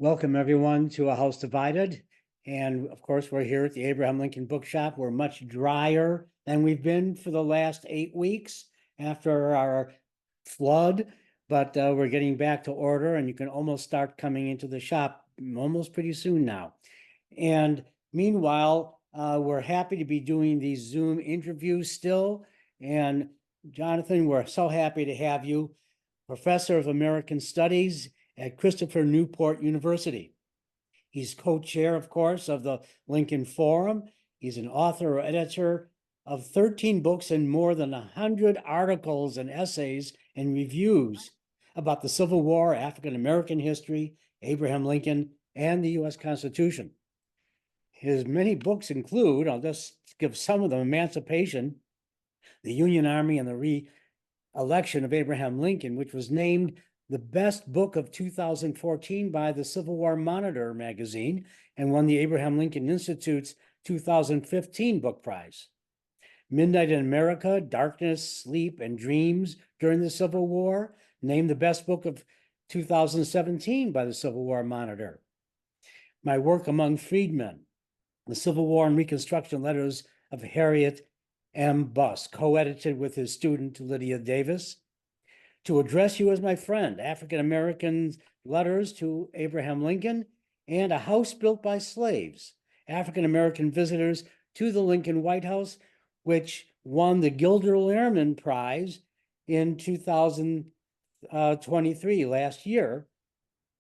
Welcome, everyone, to A House Divided. And of course, we're here at the Abraham Lincoln Bookshop. We're much drier than we've been for the last 8 weeks after our flood, but we're getting back to order, and you can almost start coming into the shop almost pretty soon now. And meanwhile, we're happy to be doing these Zoom interviews still. And Jonathan, we're so happy to have you, Professor of American Studies at Christopher Newport University. He's co-chair, of course, of the Lincoln Forum. He's an author or editor of 13 books and more than 100 articles and essays and reviews about the Civil War, African American history, Abraham Lincoln, and the U.S. Constitution. His many books include, I'll just give some of them: Emancipation, the Union Army, and the Re-Election of Abraham Lincoln, which was named the best book of 2014 by the Civil War Monitor magazine and won the Abraham Lincoln Institute's 2015 book prize. Midnight in America, Darkness, Sleep, and Dreams During the Civil War, named the best book of 2017 by the Civil War Monitor. My Work Among Freedmen, the Civil War and Reconstruction Letters of Harriet M. Buss, co-edited with his student Lydia Davis. To Address You as My Friend, African American Letters to Abraham Lincoln, and A House Built by Slaves, African American Visitors to the Lincoln White House, which won the Gilder Lehrman Prize in 2023, last year.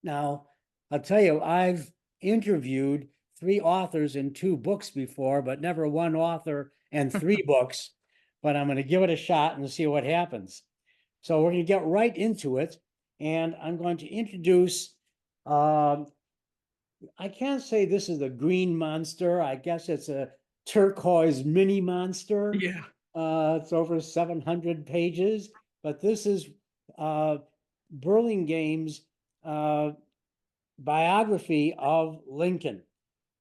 Now, I'll tell you, I've interviewed 3 authors in 2 books before, but never one author and 3 books. But I'm going to give it a shot and see what happens. So we're going to get right into it, and I'm going to introduce, I can't say this is a green monster. I guess it's a turquoise mini monster. Yeah. It's over 700 pages, but this is Burlingame's biography of Lincoln,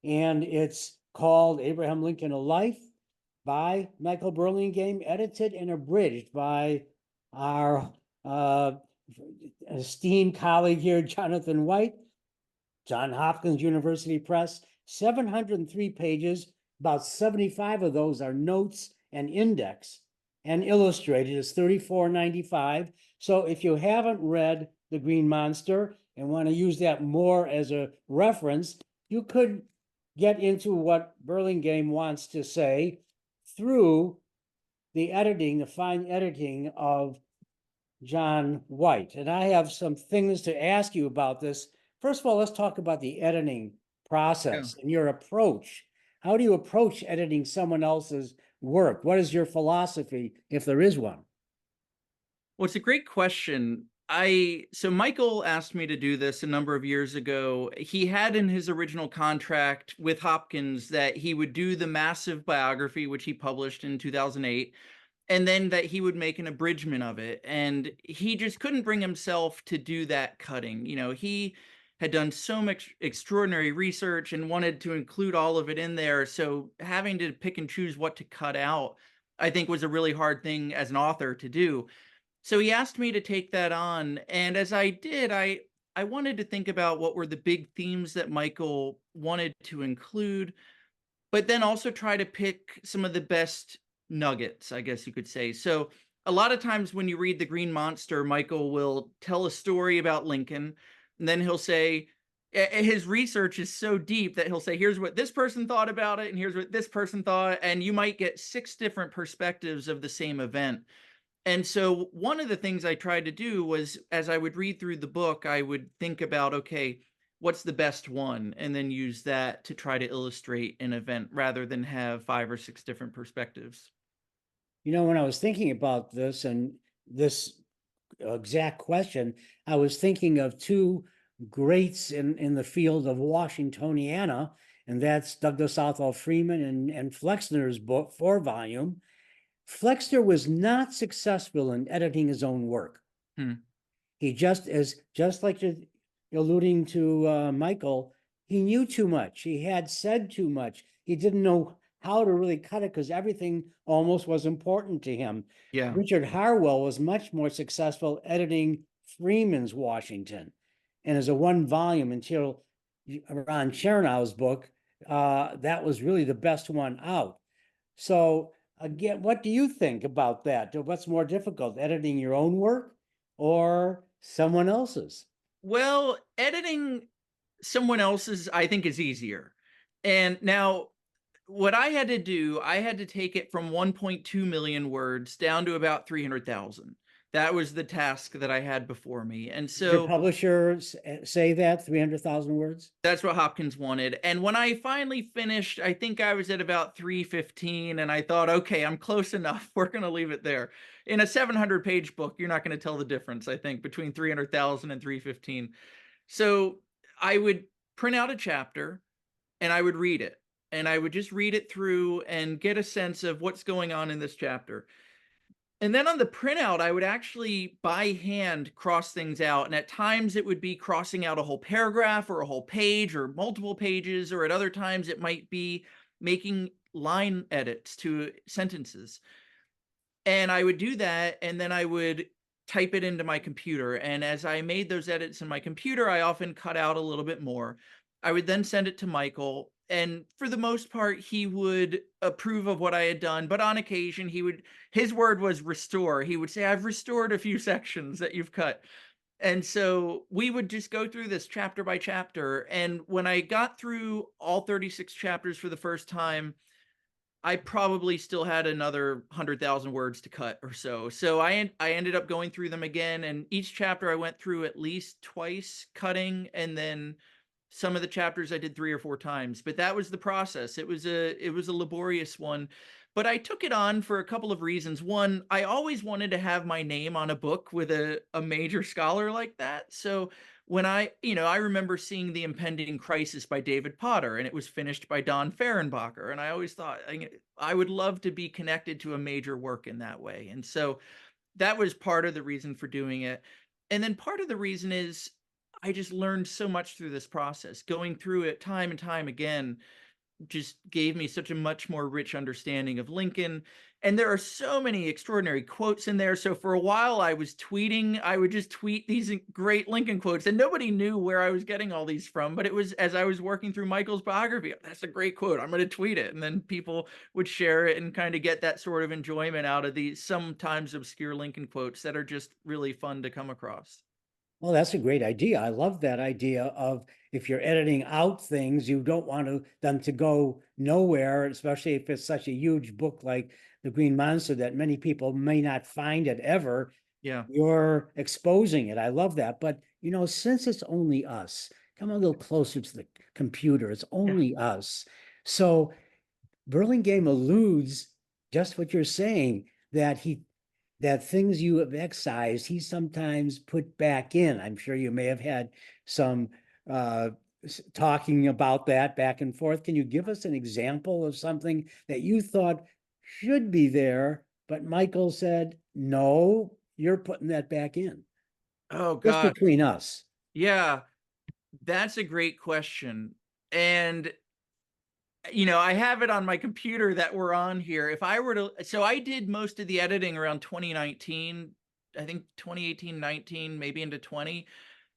and it's called Abraham Lincoln: A Life by Michael Burlingame, edited and abridged by our esteemed colleague here, Jonathan White, Johns Hopkins University Press. 703 pages, about 75 of those are notes and index, and illustrated. It's $34.95. So if you haven't read The Green Monster and want to use that more as a reference, you could get into what Burlingame wants to say through the editing, the fine editing of John White. And I have some things to ask you about this. First of all, let's talk about the editing process and your approach. How do you approach editing someone else's work? What is your philosophy, if there is one? Well, it's a great question. So Michael asked me to do this a number of years ago. He had in his original contract with Hopkins that he would do the massive biography, which he published in 2008, and then that he would make an abridgment of it. And he just couldn't bring himself to do that cutting. You know, he had done so much extraordinary research and wanted to include all of it in there. So having to pick and choose what to cut out, I think, was a really hard thing as an author to do. So he asked me to take that on, and as I did, I wanted to think about what were the big themes that Michael wanted to include, but then also try to pick some of the best nuggets, I guess you could say. So a lot of times when you read The Green Monster, Michael will tell a story about Lincoln, and then he'll say, his research is so deep that he'll say, here's what this person thought about it, and here's what this person thought, and you might get 6 different perspectives of the same event. And so one of the things I tried to do was, as I would read through the book, I would think about, okay, what's the best one? And then use that to try to illustrate an event rather than have 5 or 6 different perspectives. You know, when I was thinking about this and this exact question, I was thinking of 2 greats in the field of Washingtoniana, and that's Douglas Southwell Freeman and Flexner's book, 4-volume. Flexner was not successful in editing his own work. He just like you're alluding to, Michael, he knew too much. He had said too much. He didn't know how to really cut it because everything almost was important to him. Yeah. Richard Harwell was much more successful editing Freeman's Washington, and as a 1-volume until Ron Chernow's book, that was really the best one out. So again, what do you think about that? What's more difficult, editing your own work or someone else's? Well, editing someone else's, I think, is easier. And now what I had to do, I had to take it from 1.2 million words down to about 300,000. That was the task that I had before me. And Did your so publishers say that 300,000 words? that's what Hopkins wanted. And when I finally finished, I think I was at about 315 and I thought, okay, I'm close enough. We're going to leave it there. In a 700-page book, you're not going to tell the difference, I think, between 300,000 and 315. So I would print out a chapter and I would read it. And I would just read it through and get a sense of what's going on in this chapter. And then on the printout, I would actually by hand cross things out. And at times it would be crossing out a whole paragraph or a whole page or multiple pages, or at other times it might be making line edits to sentences. And I would do that, and then I would type it into my computer. And as I made those edits in my computer, I often cut out a little bit more. I would then send it to Michael. And for the most part, he would approve of what I had done. But on occasion, his word was restore. He would say, I've restored a few sections that you've cut. And so we would just go through this chapter by chapter. And when I got through all 36 chapters for the first time, I probably still had another 100,000 words to cut or so. So I ended up going through them again, and each chapter I went through at least twice cutting, and then some of the chapters I did 3 or 4 times. But that was the process. It was a laborious one, but I took it on for a couple of reasons. One, I always wanted to have my name on a book with a major scholar like that. So when I remember seeing The Impending Crisis by David Potter, and it was finished by Don Fehrenbacher. And I always thought I would love to be connected to a major work in that way. And so that was part of the reason for doing it. And then part of the reason is I just learned so much through this process. Going through it time and time again just gave me such a much more rich understanding of Lincoln. And there are so many extraordinary quotes in there. So for a while I was tweeting, I would just tweet these great Lincoln quotes, and nobody knew where I was getting all these from. But it was as I was working through Michael's biography, that's a great quote, I'm going to tweet it. And then people would share it and kind of get that sort of enjoyment out of these sometimes obscure Lincoln quotes that are just really fun to come across. Well, that's a great idea. I love that idea of if you're editing out things, you don't want them to go nowhere, especially if it's such a huge book like The Green Monster that many people may not find it ever. Yeah. You're exposing it. I love that. But, since it's only us, come a little closer to the computer. It's Yeah. only us. So Burlingame alludes just what you're saying, that things you have excised, he sometimes put back in. I'm sure you may have had some talking about that back and forth. Can you give us an example of something that you thought should be there, but Michael said, no, you're putting that back in? Oh Just God. between us. Yeah. That's a great question. And I have it on my computer that we're on here. If I were to, so I did most of the editing around 2019, I think 2018, 19, maybe into 20.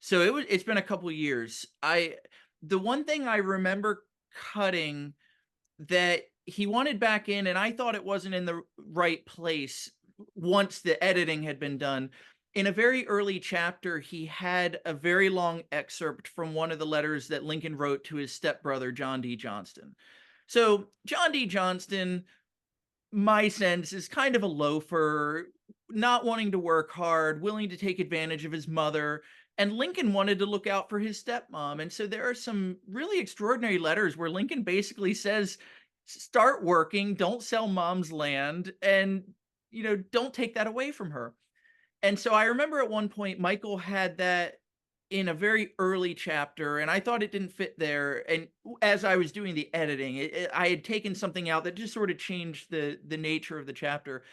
So it's been a couple years. The one thing I remember cutting that he wanted back in, and I thought it wasn't in the right place once the editing had been done. In a very early chapter, he had a very long excerpt from one of the letters that Lincoln wrote to his stepbrother, John D. Johnston. So John D. Johnston, my sense, is kind of a loafer, not wanting to work hard, willing to take advantage of his mother. And Lincoln wanted to look out for his stepmom. And so there are some really extraordinary letters where Lincoln basically says, start working, don't sell mom's land, and, don't take that away from her. And so I remember at one point, Michael had that in a very early chapter, and I thought it didn't fit there. And as I was doing the editing, I had taken something out that just sort of changed the nature of the chapter.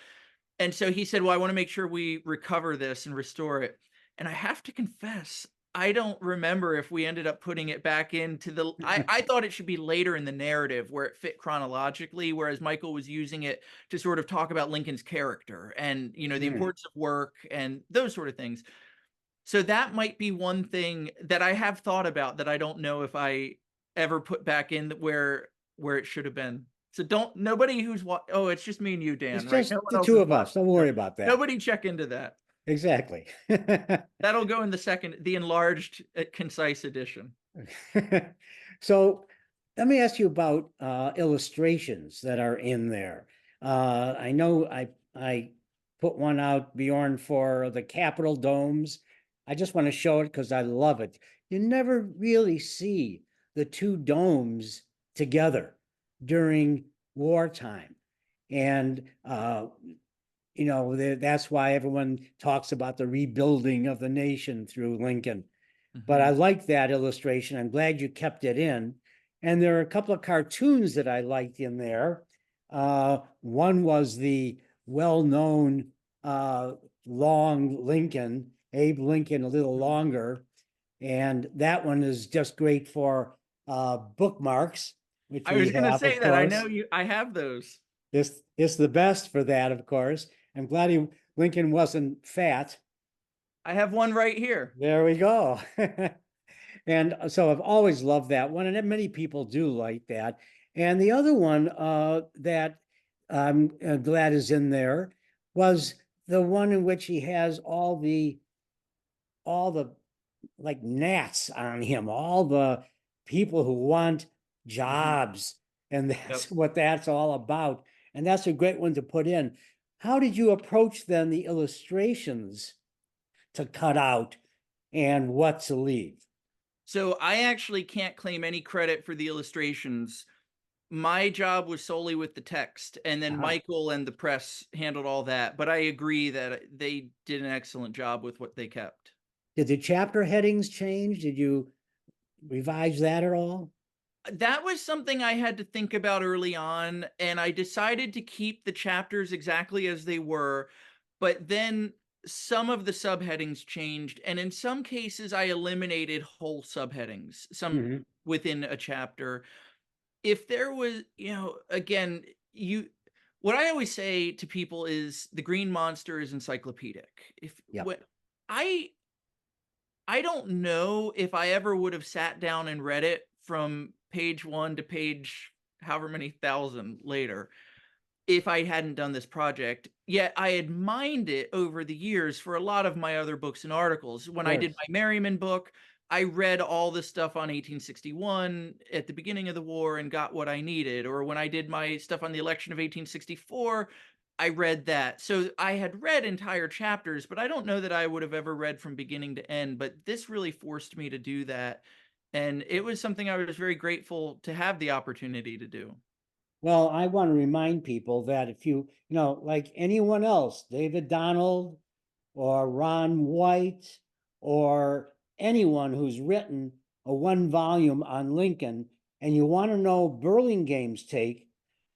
And so he said, well, I want to make sure we recover this and restore it. And I have to confess, I don't remember if we ended up putting it back into I thought it should be later in the narrative where it fit chronologically, whereas Michael was using it to sort of talk about Lincoln's character and, the Hmm. importance of work and those sort of things. So that might be one thing that I have thought about that I don't know if I ever put back in where it should have been. So don't nobody who's oh, it's just me and you, It's Dan, right? just No one the else two is of us. watching. Don't So worry about that. nobody check into that. Exactly. That'll go in the enlarged, concise edition. So let me ask you about illustrations that are in there. I know I put one out, Bjorn, for the Capitol domes. I just want to show it because I love it. You never really see the two domes together during wartime. And that's why everyone talks about the rebuilding of the nation through Lincoln. But I Mhm. like that illustration. I'm glad you kept it in. And there are a couple of cartoons that I liked in there. One was the well-known long Lincoln, Abe Lincoln, a little Mhm. longer. And that one is just great for bookmarks, which I we was gonna have, of say that. course. I have those. It's the best for that, of course. I'm glad Lincoln wasn't fat. I have one right here. There we go. And so I've always loved that one, and many people do like that. And the other one that I'm glad is in there was the one in which he has all the like gnats on him, all the people who want Mhm. jobs, and Yep. that's what that's all about. And that's a great one to put in. How did you approach then the illustrations to cut out and what to leave? So I actually can't claim any credit for the illustrations. My job was solely with the text, and then Uh-huh. Michael and the press handled all that, but I agree that they did an excellent job with what they kept. Did the chapter headings change? Did you revise that at all? That was something I had to think about early on, and I decided to keep the chapters exactly as they were, but then some of the subheadings changed, and in some cases, I eliminated whole subheadings, some Mhm. within a chapter. If there was, again, you what I always say to people is the green monster is encyclopedic. If Yep. what I don't know if I ever would have sat down and read it from page 1 to page however many thousand later if I hadn't done this project. Yet I had mined it over the years for a lot of my other books and articles. Of When I did course. my Merriman book, I read all the stuff on 1861 at the beginning of the war and got what I needed. Or when I did my stuff on the election of 1864, I read that. So I had read entire chapters, but I don't know that I would have ever read from beginning to end. But this really forced me to do that. And it was something I was very grateful to have the opportunity to do. Well, I want to remind people that if like anyone else, David Donald or Ron White or anyone who's written a one volume on Lincoln, and you want to know Burlingame's take,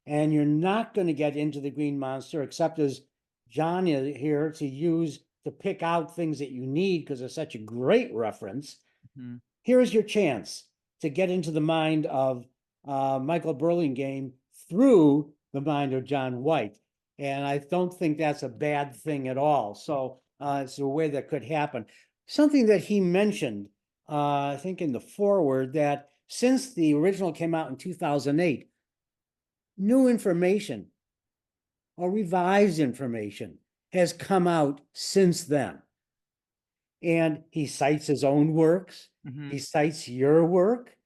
and you're not going to get into the Green Monster except as John is here to pick out things that you need because it's such a great reference. Mhm. Here's your chance to get into the mind of Michael Burlingame through the mind of John White. And I don't think that's a bad thing at all. So it's a way that could happen. Something that he mentioned, I think in the foreword, that since the original came out in 2008, new information or revised information has come out since then. And he cites his own works, he Mhm. cites your work,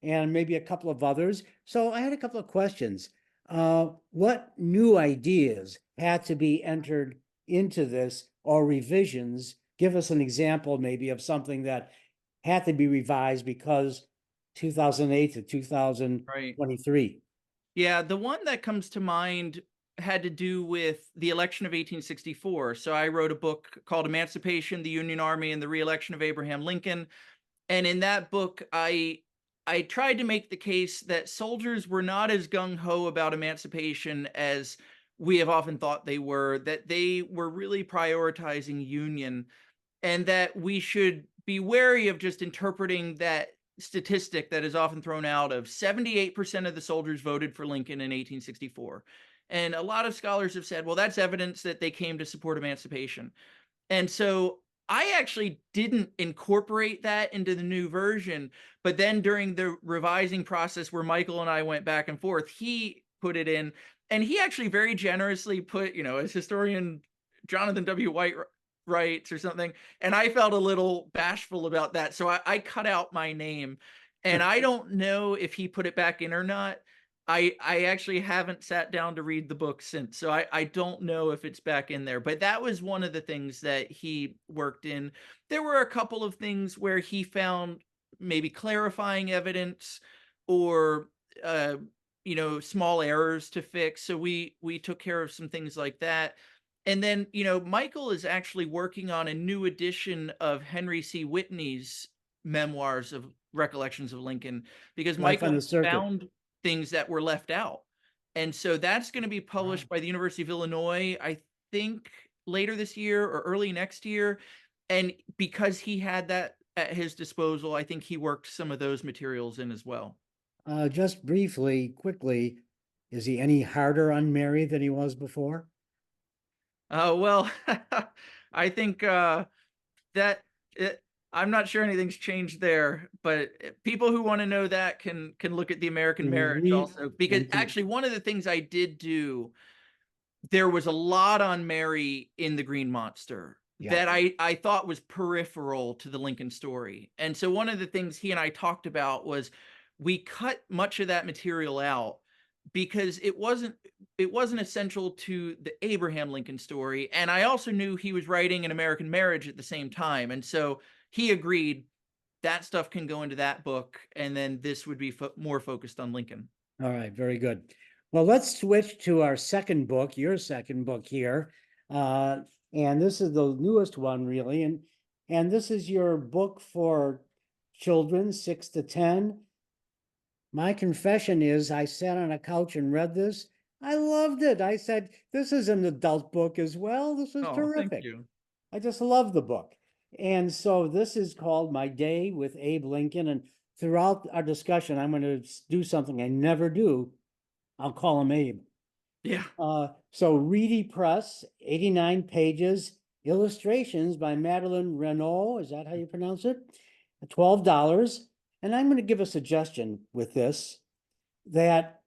and maybe a couple of others. So I had a couple of questions. What new ideas had to be entered into this or revisions? Give us an example maybe of something that had to be revised because 2008 to Right. 2023. Yeah, the one that comes to mind had to do with the election of 1864. So I wrote a book called Emancipation, the Union Army, and the Reelection of Abraham Lincoln. And in that book, I tried to make the case that soldiers were not as gung ho about emancipation as we have often thought they were, that they were really prioritizing union, and that we should be wary of just interpreting that statistic that is often thrown out of 78% of the soldiers voted for Lincoln in 1864. And a lot of scholars have said, well, that's evidence that they came to support emancipation. And so I actually didn't incorporate that into the new version, but then during the revising process where Michael and I went back and forth, he put it in, and he actually very generously put, as historian Jonathan W. White writes or something, and I felt a little bashful about that, so I cut out my name, and I don't know if he put it back in or not. I actually haven't sat down to read the book since, so I don't know if it's back in there, but that was one of the things that he worked in. There were a couple of things where he found maybe clarifying evidence or, uh, small errors to fix, so we took care of some things like that. And then, Michael is actually working on a new edition of Henry C. Whitney's memoirs of Recollections of Lincoln, because Life on Michael the Circuit. found things that were left out. And so that's going to be Wow. published by the University of Illinois, I think later this year or early next year. And because he had that at his disposal, I think he worked some of those materials in as well. Just briefly, quickly, is he any harder on Mary than he was before? Well, I think that it, I'm not sure anything's changed there, but people who want to know that can look at the American Can Marriage read also, because and can, actually one of the things I did do, there was a lot on Mary in The Green Monster yeah. that I thought was peripheral to the Lincoln story. And so one of the things he and I talked about was we cut much of that material out because it wasn't essential to the Abraham Lincoln story. And I also knew he was writing An American Marriage at the same time. And so he agreed that stuff can go into that book, and then this would be more focused on Lincoln. All right, very good. Well, let's switch to our second book, your second book here. Uh, and this is the newest one, really. And this is your book for children, 6 to 10. My confession is I sat on a couch and read this. I loved it. I said, this is an adult book as well. This is Oh, thank terrific. you. I just love the book. And so this is called My Day with Abe Lincoln. And throughout our discussion, I'm going to do something I never do. I'll call him Abe. Yeah. So Reedy Press, 89 pages, illustrations by Madeline Renault. Is that how you pronounce it? $12. And I'm going to give a suggestion with this, that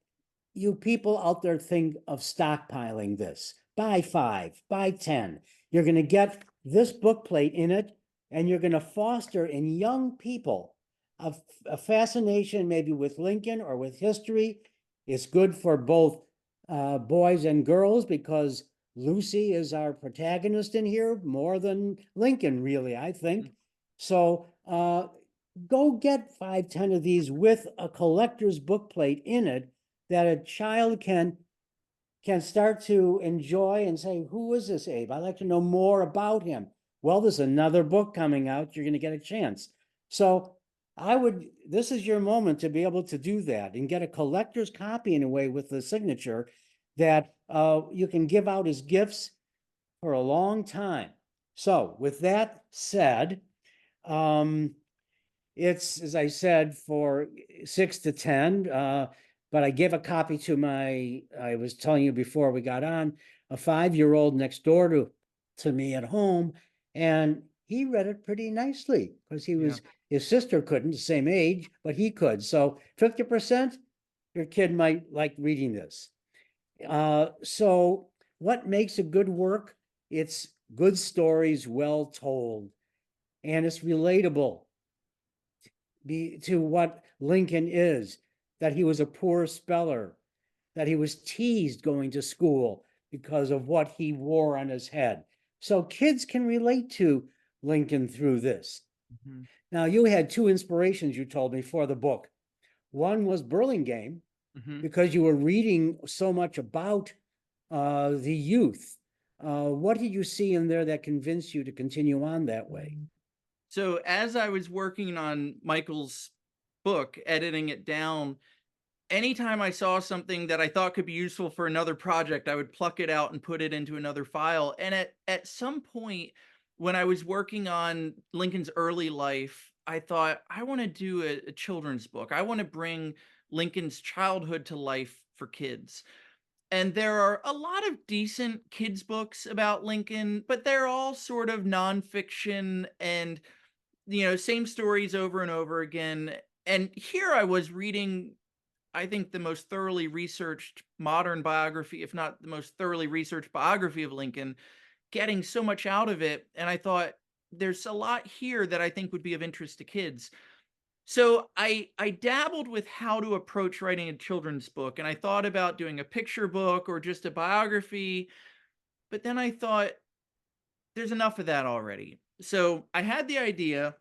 you people out there think of stockpiling this. Buy 5, buy 10. You're going to get this book plate in it, and you're going to foster in young people a fascination maybe with Lincoln or with history. It's good for both boys and girls, because Lucy is our protagonist in here more than Lincoln, really, I think. So go get 5, 10 of these with a collector's book plate in it, that a child can start to enjoy and say, who is this Abe? I'd like to know more about him. Well, there's another book coming out. You're going to get a chance. So this is your moment to be able to do that and get a collector's copy in a way with the signature that you can give out as gifts for a long time. So with that said, it's, as I said, for 6 to 10, but I gave a copy to I was telling you before we got on, a 5-year-old next door to me at home, and he read it pretty nicely because Yeah. his sister couldn't, the same age, but he could. So 50%, your kid might like reading this. So what makes a good work? It's good stories well told, and it's relatable to what Lincoln is, that he was a poor speller, that he was teased going to school because of what he wore on his head. So kids can relate to Lincoln through this. Mm-hmm. Now, you had 2 inspirations, you told me, for the book. One was Burlingame, Mm-hmm. because you were reading so much about the youth. What did you see in there that convinced you to continue on that way? So as I was working on Michael's book, editing it down, anytime I saw something that I thought could be useful for another project, I would pluck it out and put it into another file. And at some point, when I was working on Lincoln's early life, I thought, I want to do a children's book. I want to bring Lincoln's childhood to life for kids. And there are a lot of decent kids books about Lincoln, but they're all sort of nonfiction and, same stories over and over again. And here I was reading, I think, the most thoroughly researched modern biography, if not the most thoroughly researched biography of Lincoln, getting so much out of it. And I thought, there's a lot here that I think would be of interest to kids. So I dabbled with how to approach writing a children's book, and I thought about doing a picture book or just a biography, but then I thought there's enough of that already. So I had the idea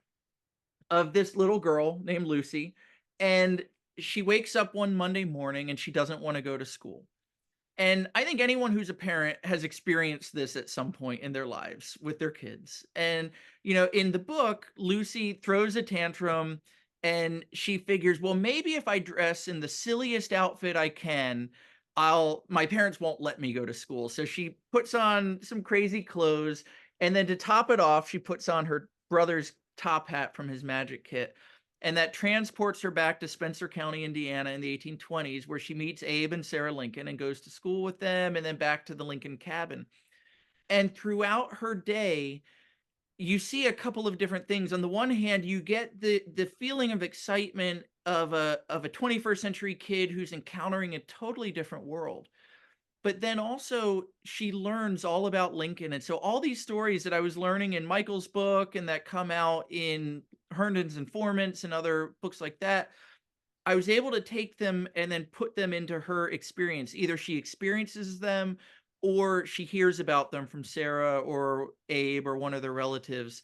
of this little girl named Lucy, and she wakes up one Monday morning and she doesn't want to go to school. And I think anyone who's a parent has experienced this at some point in their lives with their kids. And, in the book, Lucy throws a tantrum and she figures, well, maybe if I dress in the silliest outfit I can, my parents won't let me go to school. So she puts on some crazy clothes. And then to top it off, she puts on her brother's top hat from his magic kit, and that transports her back to Spencer County, Indiana in the 1820s, where she meets Abe and Sarah Lincoln and goes to school with them and then back to the Lincoln cabin. And throughout her day, you see a couple of different things. On the one hand, you get the feeling of excitement of a 21st century kid who's encountering a totally different world. But then also she learns all about Lincoln. And so all these stories that I was learning in Michael's book and that come out in Herndon's Informants and other books like that, I was able to take them and then put them into her experience. Either she experiences them or she hears about them from Sarah or Abe or one of their relatives.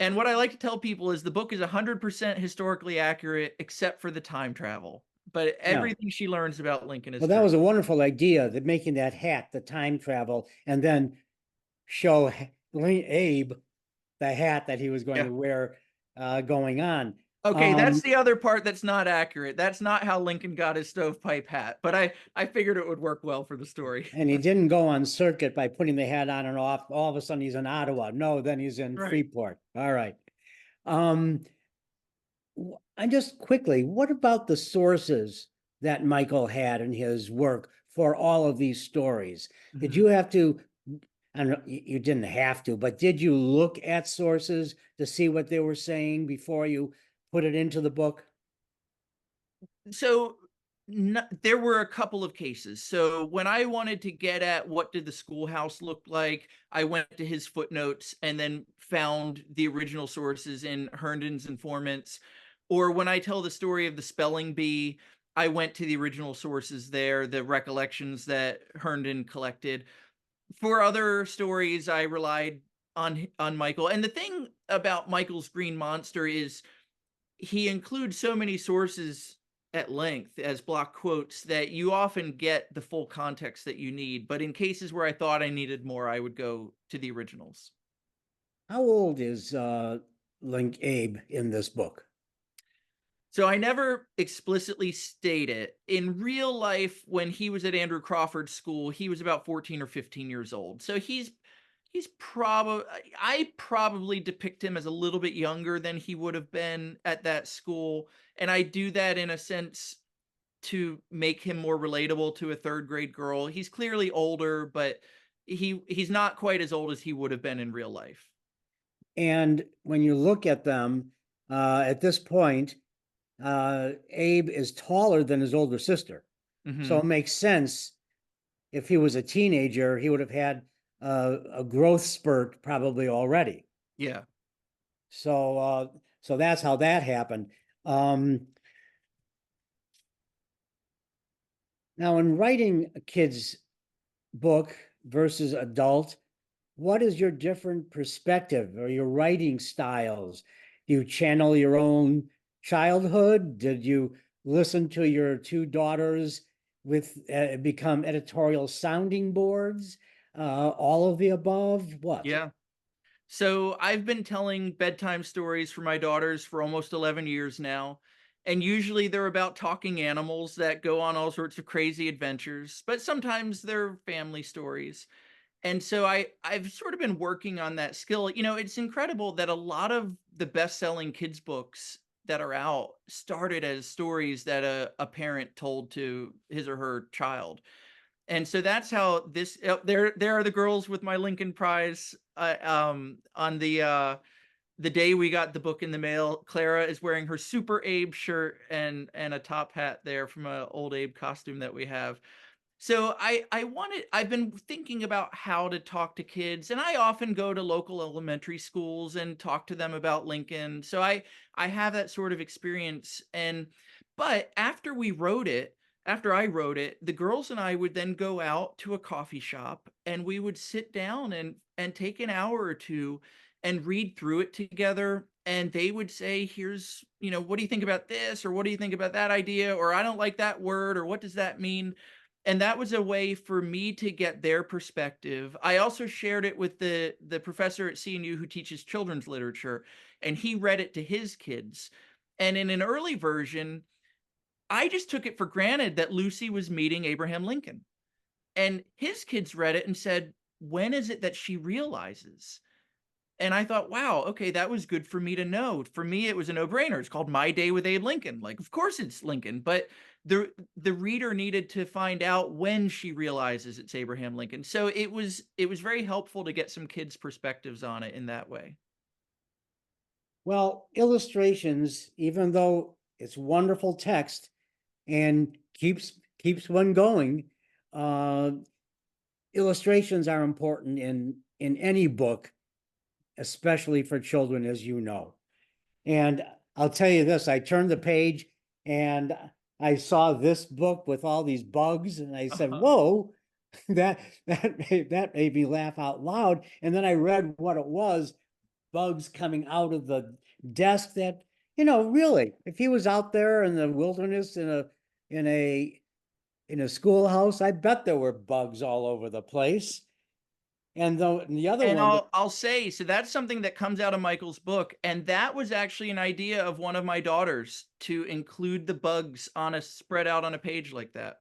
And what I like to tell people is the book is 100% historically accurate except for the time travel. But Yeah. everything she learns about Lincoln is Well, that true. was a wonderful idea, that making that hat, the time travel, and then show Abe the hat that he was going Yeah. to wear going on. Okay, that's Um, the other part that's not accurate. That's not how Lincoln got his stovepipe hat, but I figured it would work well for the story. and he didn't go on circuit by putting the hat on and off. All of a sudden he's in Ottawa. No, then he's in Right. Freeport. All right. Um, and just quickly, what about the sources that Michael had in his work for all of these stories? Did Mhm. you have to, I don't know, you didn't have to, but did you look at sources to see what they were saying before you put it into the book? So there were a couple of cases. So when I wanted to get at what did the schoolhouse look like, I went to his footnotes and then found the original sources in Herndon's Informants. Or when I tell the story of the spelling bee, I went to the original sources there, the recollections that Herndon collected. For other stories, I relied on Michael. And the thing about Michael's Green Monster is he includes so many sources at length as block quotes that you often get the full context that you need. But in cases where I thought I needed more, I would go to the originals. How old is Link Abe in this book? So I never explicitly state it. In real life, when he was at Andrew Crawford's school, he was about 14 or 15 years old. So he's probably, I probably depict him as a little bit younger than he would have been at that school. And I do that in a sense to make him more relatable to a third grade girl. He's clearly older, but he's not quite as old as he would have been in real life. And when you look at them at this point, Abe is taller than his older sister. So it Hmm. makes sense if he was a teenager, he would have had a growth spurt probably already. Yeah. So that's how that happened. Um, Now, in writing a kid's book versus adult, what is your different perspective or your writing styles? Do you channel your own childhood? Did you listen to your two daughters with become editorial sounding boards? All of the above? What? Yeah. So I've been telling bedtime stories for my daughters for almost 11 years now. And usually they're about talking animals that go on all sorts of crazy adventures, but sometimes they're family stories. And so I've sort of been working on that skill. It's incredible that a lot of the best-selling kids books that are out started as stories that a parent told to his or her child. And so that's how this there are the girls with my Lincoln Prize on the day we got the book in the mail. Clara is wearing her Super Abe shirt and a top hat there from a old Abe costume that we have. So I've been thinking about how to talk to kids, and I often go to local elementary schools and talk to them about Lincoln. So I have that sort of experience. And but after I wrote it, the girls and I would then go out to a coffee shop and we would sit down and take an hour or two and read through it together. And they would say, here's, what do you think about this? Or what do you think about that idea? Or I don't like that word, or what does that mean? And that was a way for me to get their perspective. I also shared it with the professor at CNU who teaches children's literature, and he read it to his kids. And in an early version, I just took it for granted that Lucy was meeting Abraham Lincoln. And his kids read it and said, when is it that she realizes? And I thought, wow, okay, that was good for me to know. For me, it was a no-brainer. It's called My Day with Abe Lincoln. Like, of course it's Lincoln, but the reader needed to find out when she realizes it's Abraham Lincoln. So it was very helpful to get some kids' perspectives on it in that way. Well, illustrations, even though it's wonderful text and keeps one going, uh, illustrations are important in any book, especially for children, as you know. And I'll tell you this, I turned the page and I saw this book with all these bugs, and I said, Uh-huh. whoa, that made me laugh out loud. And then I read what it was, bugs coming out of the desk that, really, if he was out there in the wilderness in a in a schoolhouse, I bet there were bugs all over the place. And the other And one that I'll say, so that's something that comes out of Michael's book, and that was actually an idea of one of my daughters to include the bugs on a spread out on a page like that.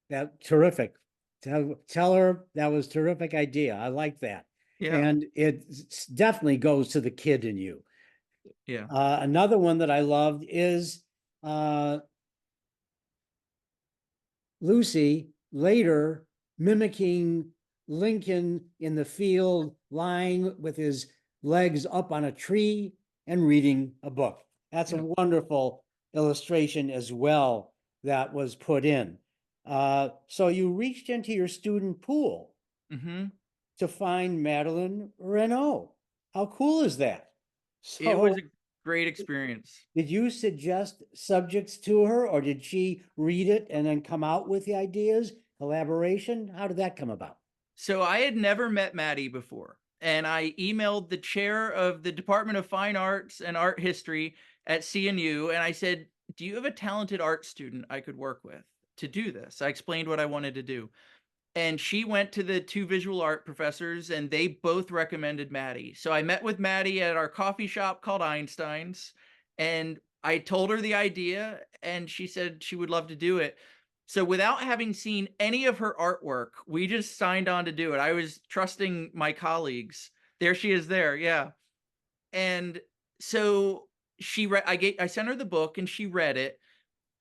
that terrific. Tell her that was terrific idea. I like that. Yeah, And it definitely goes to the kid in you. yeah. Another one that I loved is uh, Lucy later mimicking Lincoln in the field, lying with his legs up on a tree and reading a book. That's a Yeah. wonderful illustration as well that was put in. So you reached into your student pool Mhm. to find Madeline Renault. How cool is that? It was So a great experience. did you suggest subjects to her, or did she read it and then come out with the ideas, collaboration? How did that come about? So I had never met Maddie before, and I emailed the chair of the Department of Fine Arts and Art History at CNU, and I said, "Do you have a talented art student I could work with to do this?" I explained what I wanted to do. And she went to the two visual art professors and they both recommended Maddie. So I met with Maddie at our coffee shop called Einstein's, and I told her the idea and she said she would love to do it. So without having seen any of her artwork, we just signed on to do it. I was trusting my colleagues. There she is there. Yeah. And so I sent her the book and she read it,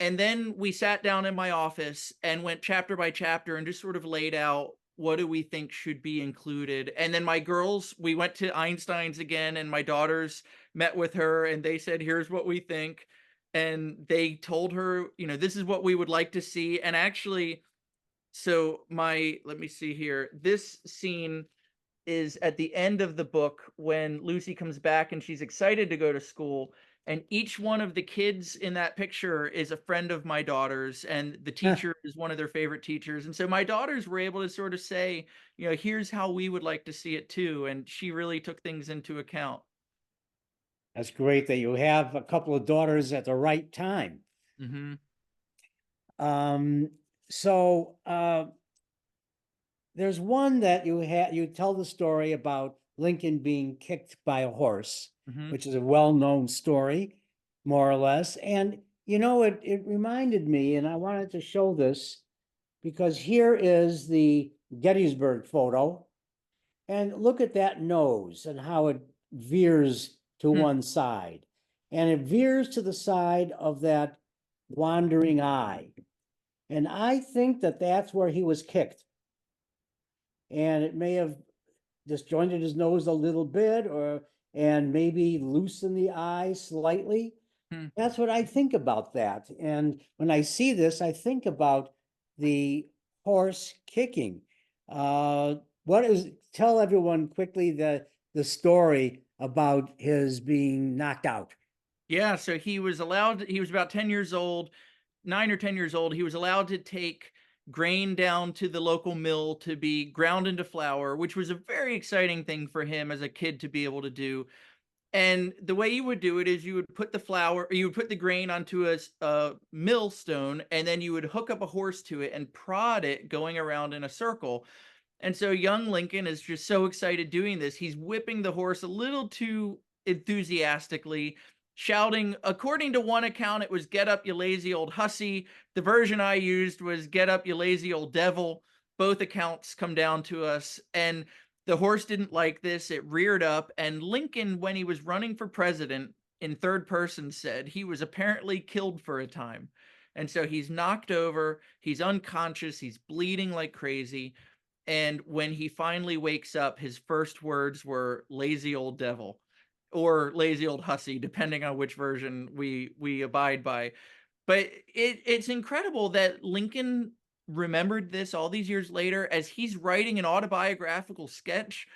and then we sat down in my office and went chapter by chapter and just sort of laid out what do we think should be included. And then my girls, we went to Einstein's again, and my daughters met with her and they said, here's what we think. And they told her, this is what we would like to see. And actually, let me see here. This scene is at the end of the book when Lucy comes back and she's excited to go to school. And each one of the kids in that picture is a friend of my daughter's, and the teacher is one of their favorite teachers. And so my daughters were able to sort of say, here's how we would like to see it too. And she really took things into account. That's great that you have a couple of daughters at the right time. Hmm. Um, so there's one that you tell the story about Lincoln being kicked by a horse, Hmm. which is a well-known story, more or less. And it reminded me, and I wanted to show this because here is the Gettysburg photo. And look at that nose and how it veers to one side. And it veers to the side of that wandering eye. And I think that that's where he was kicked. And it may have disjointed his nose a little bit and maybe loosened the eye slightly. Hmm. That's what I think about that. And when I see this, I think about the horse kicking. What is, tell everyone quickly the story about his being knocked out. Yeah, so he was about 10 years old, 9 or 10 years old. He was allowed to take grain down to the local mill to be ground into flour, which was a very exciting thing for him as a kid to be able to do. And the way you would do it is you would put the flour, or you would put the grain onto a millstone, and then you would hook up a horse to it and prod it going around in a circle. And so young Lincoln is just so excited doing this. He's whipping the horse a little too enthusiastically, shouting, according to one account, it was "Get up, you lazy old hussy." The version I used was "Get up, you lazy old devil." Both accounts come down to us. And the horse didn't like this. It reared up. And Lincoln, when he was running for president, in third person, said he was apparently killed for a time. And so he's knocked over, he's unconscious, he's bleeding like crazy. And when he finally wakes up, his first words were "lazy old devil" or "lazy old hussy," depending on which version we abide by. But it's incredible that Lincoln remembered this all these years later as he's writing an autobiographical sketch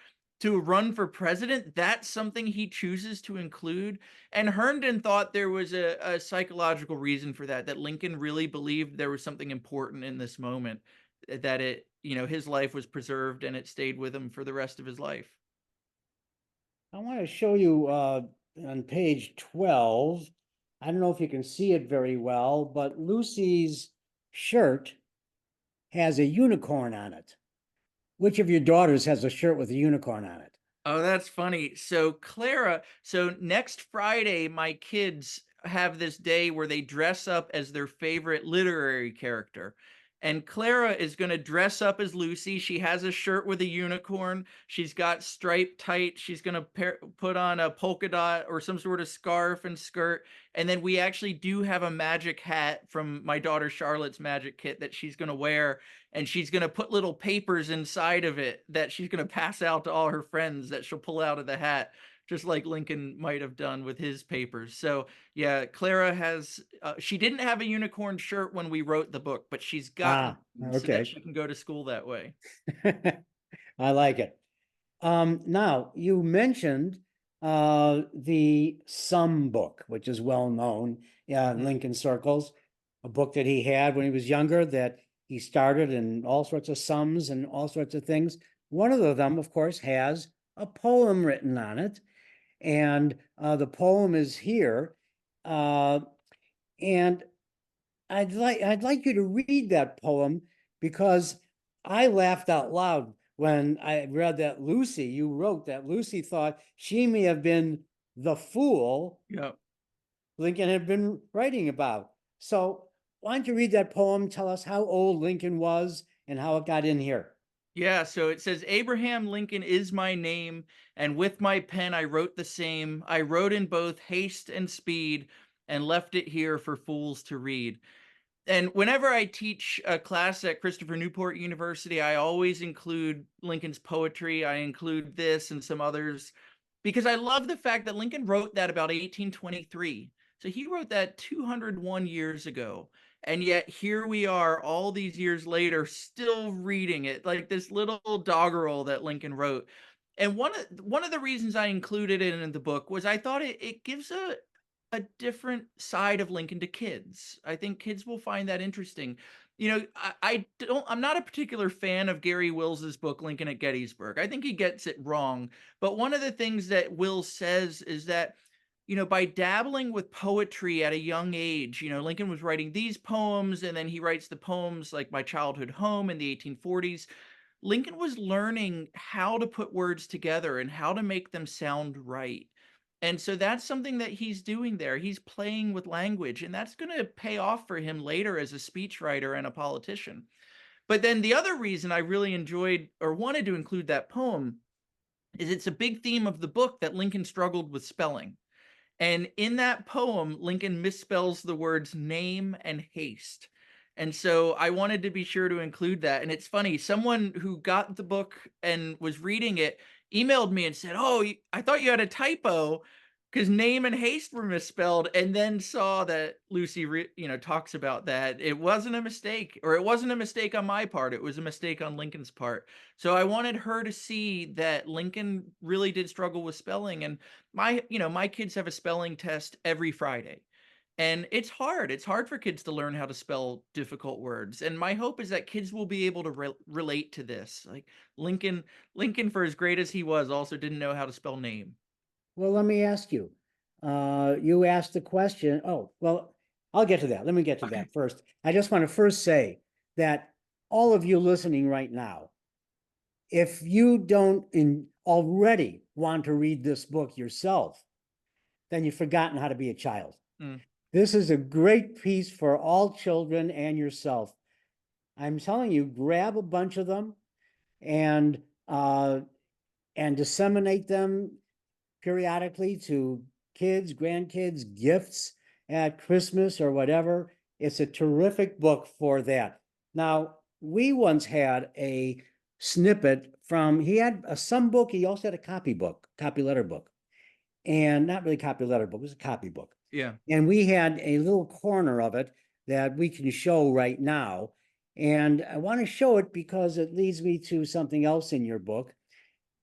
to run for president. That's something he chooses to include. And Herndon thought there was a psychological reason for that, that Lincoln really believed there was something important in this moment, that his life was preserved and it stayed with him for the rest of his life. I want to show you on page 12. I don't know if you can see it very well, but Lucy's shirt has a unicorn on it. Which of your daughters has a shirt with a unicorn on it? Oh, that's funny. So next Friday, my kids have this day where they dress up as their favorite literary character. And Clara is going to dress up as Lucy. She has a shirt with a unicorn. She's got striped tights. She's going to put on a polka dot or some sort of scarf and skirt. And then we actually do have a magic hat from my daughter Charlotte's magic kit that she's going to wear, and she's going to put little papers inside of it that she's going to pass out to all her friends that she'll pull out of the hat, just like Lincoln might have done with his papers. So yeah, Clara has she didn't have a unicorn shirt when we wrote the book, but she's gotten Ah, one so that okay. she can go to school that way. I like it. Now you mentioned the Sum book, which is well known in Mhm. Lincoln circles, a book that he had when he was younger that he started in all sorts of sums and all sorts of things. One of them, of course, has a poem written on it, and the poem is here. Uh, and I'd like you to read that poem because I laughed out loud when I read that you wrote that Lucy thought she may have been the fool Yeah. Lincoln had been writing about. So why don't you read that poem? Tell us how old Lincoln was and how it got in here. Yeah, so it says, "Abraham Lincoln is my name, and with my pen I wrote the same. I wrote in both haste and speed, and left it here for fools to read." And whenever I teach a class at Christopher Newport University, I always include Lincoln's poetry. I include this and some others because I love the fact that Lincoln wrote that about 1823. So he wrote that 201 years ago. And yet here we are all these years later still reading it, like this little doggerel that Lincoln wrote. And one of the reasons I included it in the book was I thought it gives a different side of Lincoln to kids. I think kids will find that interesting. I'm not a particular fan of Gary Wills's book Lincoln at Gettysburg. I think he gets it wrong. But one of the things that Will says is that, by dabbling with poetry at a young age, Lincoln was writing these poems and then he writes the poems like My Childhood Home in the 1840s. Lincoln was learning how to put words together and how to make them sound right. And so that's something that he's doing there. He's playing with language, and that's going to pay off for him later as a speechwriter and a politician. But then the other reason I really enjoyed or wanted to include that poem is it's a big theme of the book that Lincoln struggled with spelling. And in that poem, Lincoln misspells the words name and haste. And so I wanted to be sure to include that. And it's funny, someone who got the book and was reading it emailed me and said, "Oh, I thought you had a typo because name and haste were misspelled," and then saw that Lucy, talks about that. It wasn't a mistake, or it wasn't a mistake on my part. It was a mistake on Lincoln's part. So I wanted her to see that Lincoln really did struggle with spelling. And my kids have a spelling test every Friday. And it's hard. It's hard for kids to learn how to spell difficult words. And my hope is that kids will be able to relate to this. Like Lincoln, Lincoln, for as great as he was, also didn't know how to spell name. Well, let me ask you. You asked the question. Oh, well, I'll get to that. Let me get to Okay. that first. I just want to first say that all of you listening right now, if you don't already want to read this book yourself, then you've forgotten how to be a child. Mm, This is a great piece for all children and yourself. I'm telling you, grab a bunch of them and uh, and disseminate them periodically to kids, grandkids, gifts at Christmas or whatever. It's a terrific book for that. Now, we once had a snippet from, he had some book, he also had a copy letter book, and not really copy letter book, it was a copy book. yeah. And we had a little corner of it that we can show right now. And I want to show it because it leads me to something else in your book.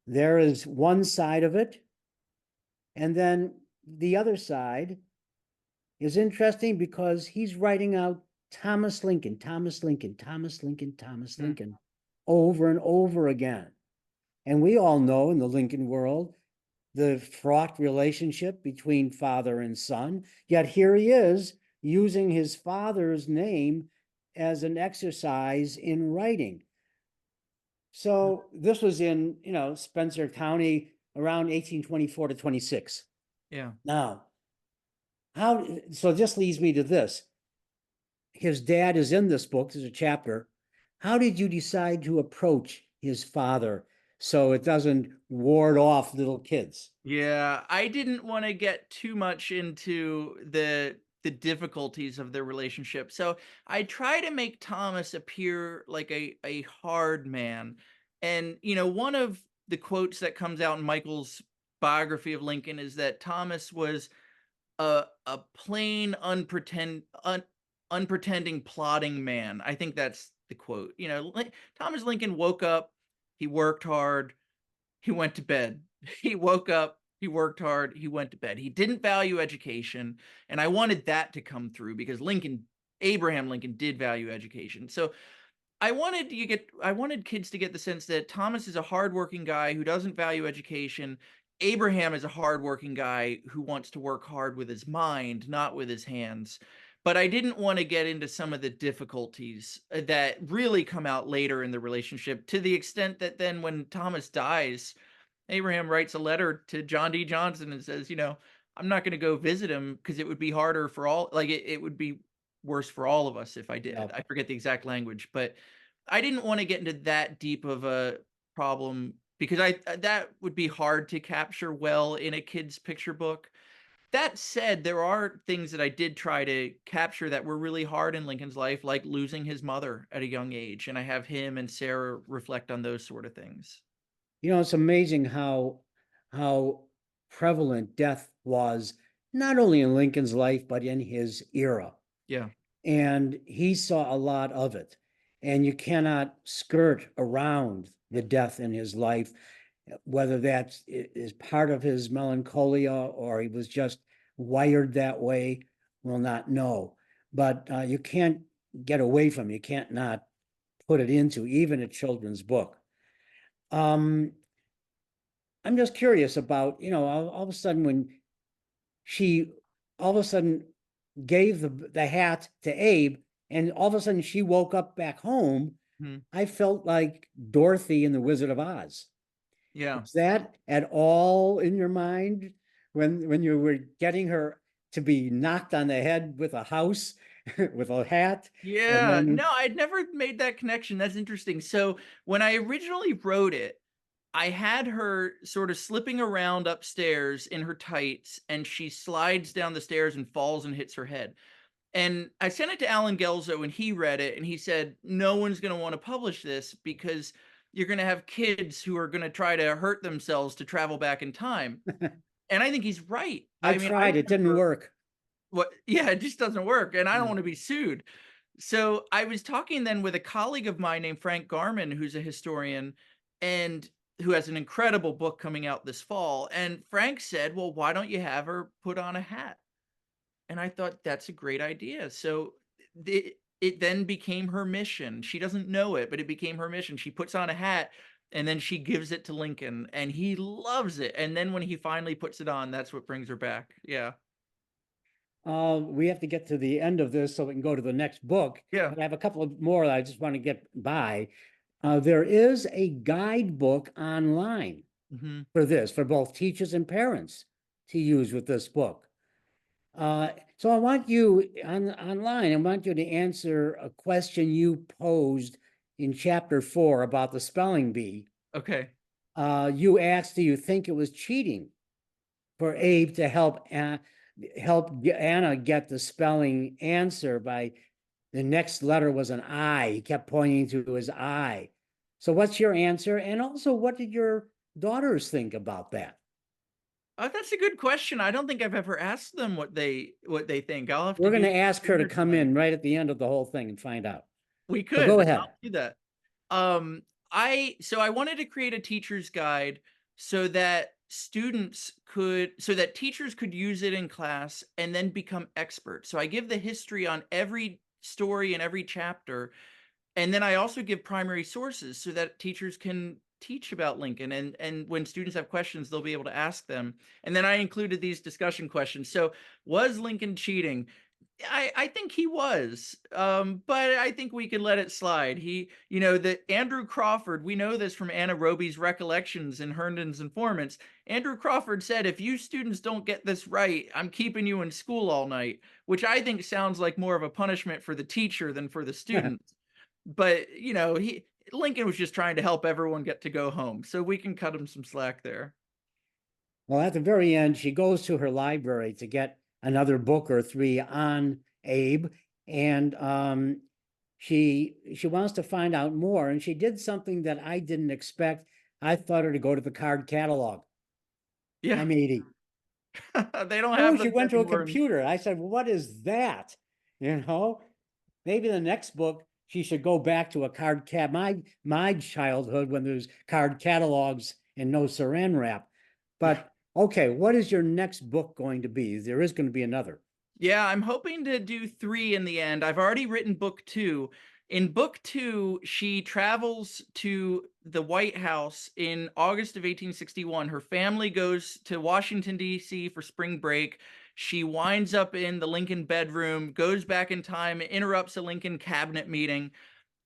There is one side of it, and then the other side is interesting because he's writing out Thomas Lincoln, Thomas Lincoln, Thomas Lincoln, Thomas Mm, Lincoln over and over again. And we all know in the Lincoln world, the fraught relationship between father and son. Yet here he is using his father's name as an exercise in writing. mm, So this was in, Spencer County around 1824 to 26. yeah. Now, so this leads me to this. His dad is in this book, there's a chapter. How did you decide to approach his father so it doesn't ward off little kids? Yeah, I didn't want to get too much into the difficulties of their relationship. So I try to make Thomas appear like a hard man. And one of the quotes that comes out in Michael's biography of Lincoln is that Thomas was a plain unpretending plodding man. I think that's the quote. Thomas Lincoln woke up, he worked hard, he went to bed. He woke up, he worked hard, he went to bed. He didn't value education, and I wanted that to come through because Abraham Lincoln did value education. So I wanted kids to get the sense that Thomas is a hardworking guy who doesn't value education. Abraham is a hardworking guy who wants to work hard with his mind, not with his hands. But I didn't want to get into some of the difficulties that really come out later in the relationship, to the extent that then when Thomas dies, Abraham writes a letter to John D. Johnson and says, I'm not going to go visit him because it would be harder for all, like it would be worse for all of us if I Yeah. did. I forget the exact language, but I didn't want to get into that deep of a problem because that would be hard to capture well in a kid's picture book. That said, there are things that I did try to capture that were really hard in Lincoln's life, like losing his mother at a young age, and I have him and Sarah reflect on those sort of things. It's amazing how prevalent death was not only in Lincoln's life but in his era. Yeah. And he saw a lot of it. And you cannot skirt around the death in his life, whether that is part of his melancholia or he was just wired that way, we'll not know. But you can't get away from it. You can't not put it into even a children's book. Um, I'm just curious about, all of a sudden when she all of a sudden gave the hat to Abe, and all of a sudden she woke up back home. Mhm. I felt like Dorothy in The Wizard of Oz. Yeah. Is that at all in your mind when you were getting her to be knocked on the head with a house with a hat, and Yeah, then no, I'd never made that connection. That's interesting. So when I originally wrote it, I had her sort of slipping around upstairs in her tights, and she slides down the stairs and falls and hits her head. And I sent it to Alan Gelzo and he read it and he said, no one's going to want to publish this because you're going to have kids who are going to try to hurt themselves to travel back in time. And I think he's right. I I mean, I tried, it didn't remember work. yeah, it just doesn't work. And I don't Yeah. want to be sued. So I was talking then with a colleague of mine named Frank Garman, who's a historian and who has an incredible book coming out this fall. And Frank said, well, why don't you have her put on a hat? And I thought that's a great idea. So it then became her mission. She doesn't know it, but it became her mission. She puts on a hat and then she gives it to Lincoln and he loves it. And then when he finally puts it on, that's what brings her back. Yeah. We have to get to the end of this so we can go to the next book. Yeah. But I have a couple of more that I just want to get by. There is a guidebook online Hmm. for this, for both teachers and parents to use with this book. So I want you online, I want you to answer a question you posed in chapter 4 about the spelling bee. Okay. You asked, do you think it was cheating for Abe to help Anna get the spelling answer by the next letter was an I. He kept pointing to his I. So what's your answer? And also, what did your daughters think about that? That's a good question. I don't think I've ever asked them what they think. I'll have to We're going do to that ask her to dinner come tonight. in right at the end of the whole thing and find out. We So go could. ahead. I'll do that. Um, I wanted to create a teacher's guide so that so that teachers could use it in class and then become experts. So I give the history on every story and every chapter, and then I also give primary sources so that teachers can teach about Lincoln and when students have questions, they'll be able to ask them. And then I included these discussion questions. So was Lincoln cheating? I think he was, but I think we can let it slide. The Andrew Crawford, we know this from Anna Roby's recollections in Herndon's Informants. Andrew Crawford said, if you students don't get this right, I'm keeping you in school all night, which I think sounds like more of a punishment for the teacher than for the students. But, Lincoln was just trying to help everyone get to go home. So we can cut him some slack there. Well, at the very end, she goes to her library to get another book or 3 on Abe, and she wants to find out more. And she did something that I didn't expect. I thought her to go to the card catalog. Yeah. I'm 80. They don't Oh, have she them went to a anymore. computer. I said, well, what is that? Maybe the next book she should go back to a card cat. My childhood when there's card catalogs and no saran wrap. But okay, what is your next book going to be? There is going to be another. Yeah, I'm hoping to do 3 in the end. I've already written book 2. In book 2, she travels to the White House in August of 1861. Her family goes to Washington, D.C. for spring break. She winds up in the Lincoln bedroom, goes back in time, interrupts a Lincoln cabinet meeting.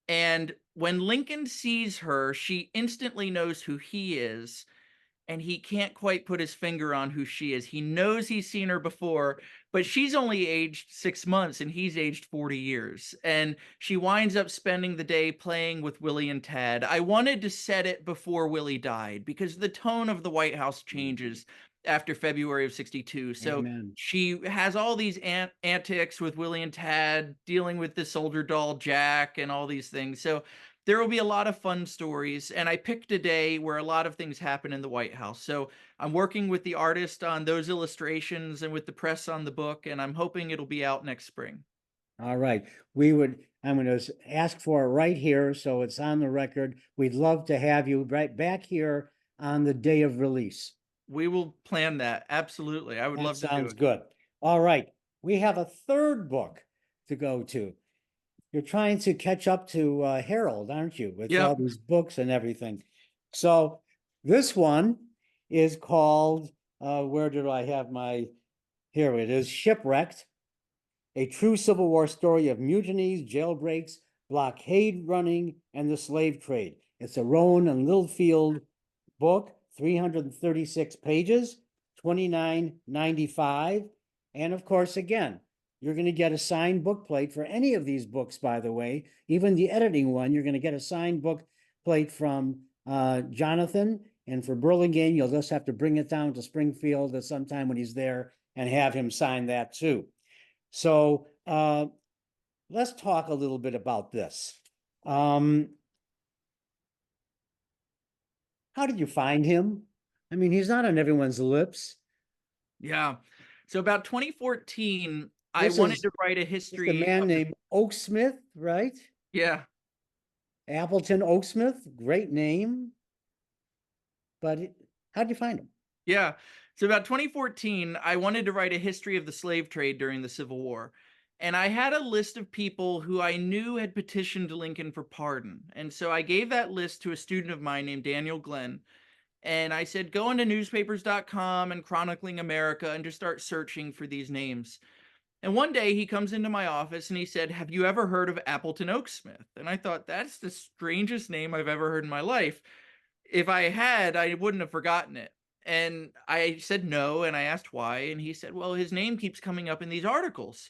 And when Lincoln sees her, she instantly knows who he is. And he can't quite put his finger on who she is. He knows he's seen her before, but she's only aged 6 months and he's aged 40 years. And she winds up spending the day playing with Willie and Tad. I wanted to set it before Willie died because the tone of the White House changes after February of 62. So Amen. she has all these antics with Willie and Tad, dealing with the soldier doll Jack and all these things. So there will be a lot of fun stories, and I picked a day where a lot of things happen in the White House. So I'm working with the artist on those illustrations and with the press on the book, and I'm hoping it'll be out next spring. All right. I'm going to ask for it right here so it's on the record. We'd love to have you right back here on the day of release. We will plan that. Absolutely. I would That love to do sounds it. good. All right. We have a third book to go to. You're trying to catch up to Harold, aren't you? With all Yep. these books and everything. So this one is called, where did I have here it is, Shipwrecked, a true Civil War story of mutinies, jailbreaks, blockade running, and the slave trade. It's a Rowan and Littlefield book, 336 pages, $29.95. And of course, again, you're going to get a signed book plate for any of these books, by the way. Even the editing one, you're going to get a signed book plate from Jonathan. And for Burlingame, you'll just have to bring it down to Springfield at some time when he's there and have him sign that too. So let's talk a little bit about this. Um, how did you find him? I mean, he's not on everyone's lips. Yeah. So about 2014, I This wanted is to write a just a history man of the, named Oaksmith, right? yeah. Appleton Oaksmith, great name, but how'd you find him? Yeah. So about 2014, I wanted to write a history of the slave trade during the Civil War. And I had a list of people who I knew had petitioned Lincoln for pardon. And so I gave that list to a student of mine named Daniel Glenn. And I said, go into newspapers.com and Chronicling America and just start searching for these names. And one day he comes into my office and he said, have you ever heard of Appleton Oaksmith? And I thought, that's the strangest name I've ever heard in my life. If I had, I wouldn't have forgotten it. And I said no, and I asked why. And he said, well, his name keeps coming up in these articles.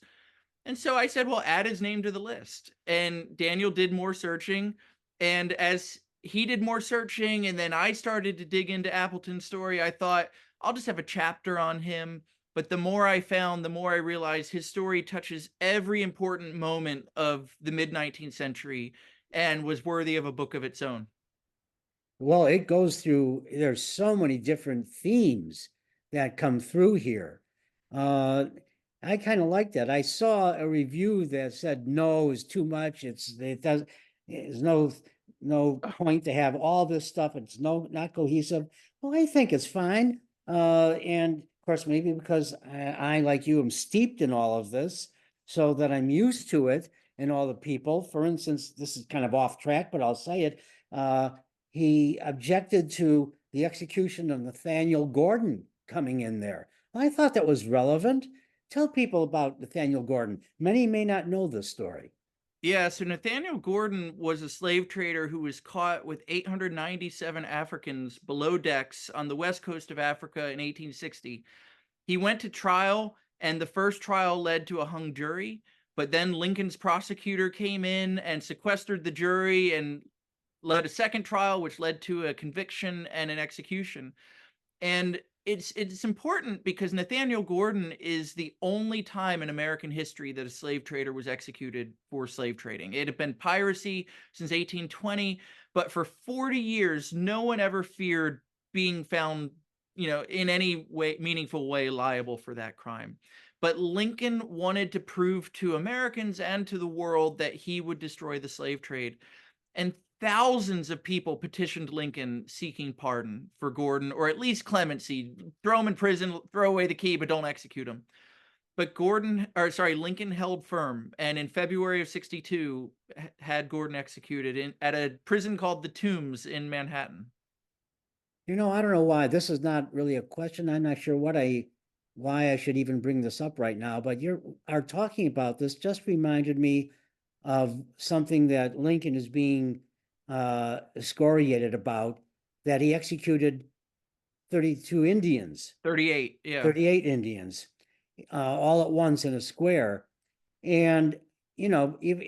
And so I said, well, add his name to the list. And Daniel did more searching. And as he did more searching, and then I started to dig into Appleton's story, I thought, I'll just have a chapter on him. But the more I found, the more I realized his story touches every important moment of the mid 19th century and was worthy of a book of its own. Well, it goes through, there's so many different themes that come through here. Uh, I kind of like that. I saw a review that said no is too much. It does there's no point to have all this stuff. It's not cohesive. Well, I think it's fine. And of course, maybe because I like you am steeped in all of this, so that I'm used to it and all the people. For instance, this is kind of off track, but I'll say it. He objected to the execution of Nathaniel Gordon coming in there. I thought that was relevant. Tell people about Nathaniel Gordon. Many may not know this story. Yeah, so Nathaniel Gordon was a slave trader who was caught with 897 Africans below decks on the west coast of Africa in 1860. He went to trial, and the first trial led to a hung jury, but then Lincoln's prosecutor came in and sequestered the jury and led a second trial, which led to a conviction and an execution. And it's important because Nathaniel Gordon is the only time in American history that a slave trader was executed for slave trading. It had been piracy since 1820, but for 40 years, no one ever feared being found, in any way, meaningful way, liable for that crime. But Lincoln wanted to prove to Americans and to the world that he would destroy the slave trade. And thousands of people petitioned Lincoln seeking pardon for Gordon, or at least clemency. Throw him in prison, throw away the key, but don't execute him. But Lincoln held firm, and in February of 62 had Gordon executed at a prison called the Tombs in Manhattan. I don't know why. This is not really a question. I'm not sure why I should even bring this up right now, but our talking about this just reminded me of something that Lincoln is being excoriated about, that he executed 32 Indians, 38, yeah. 38 Indians, all at once in a square. And,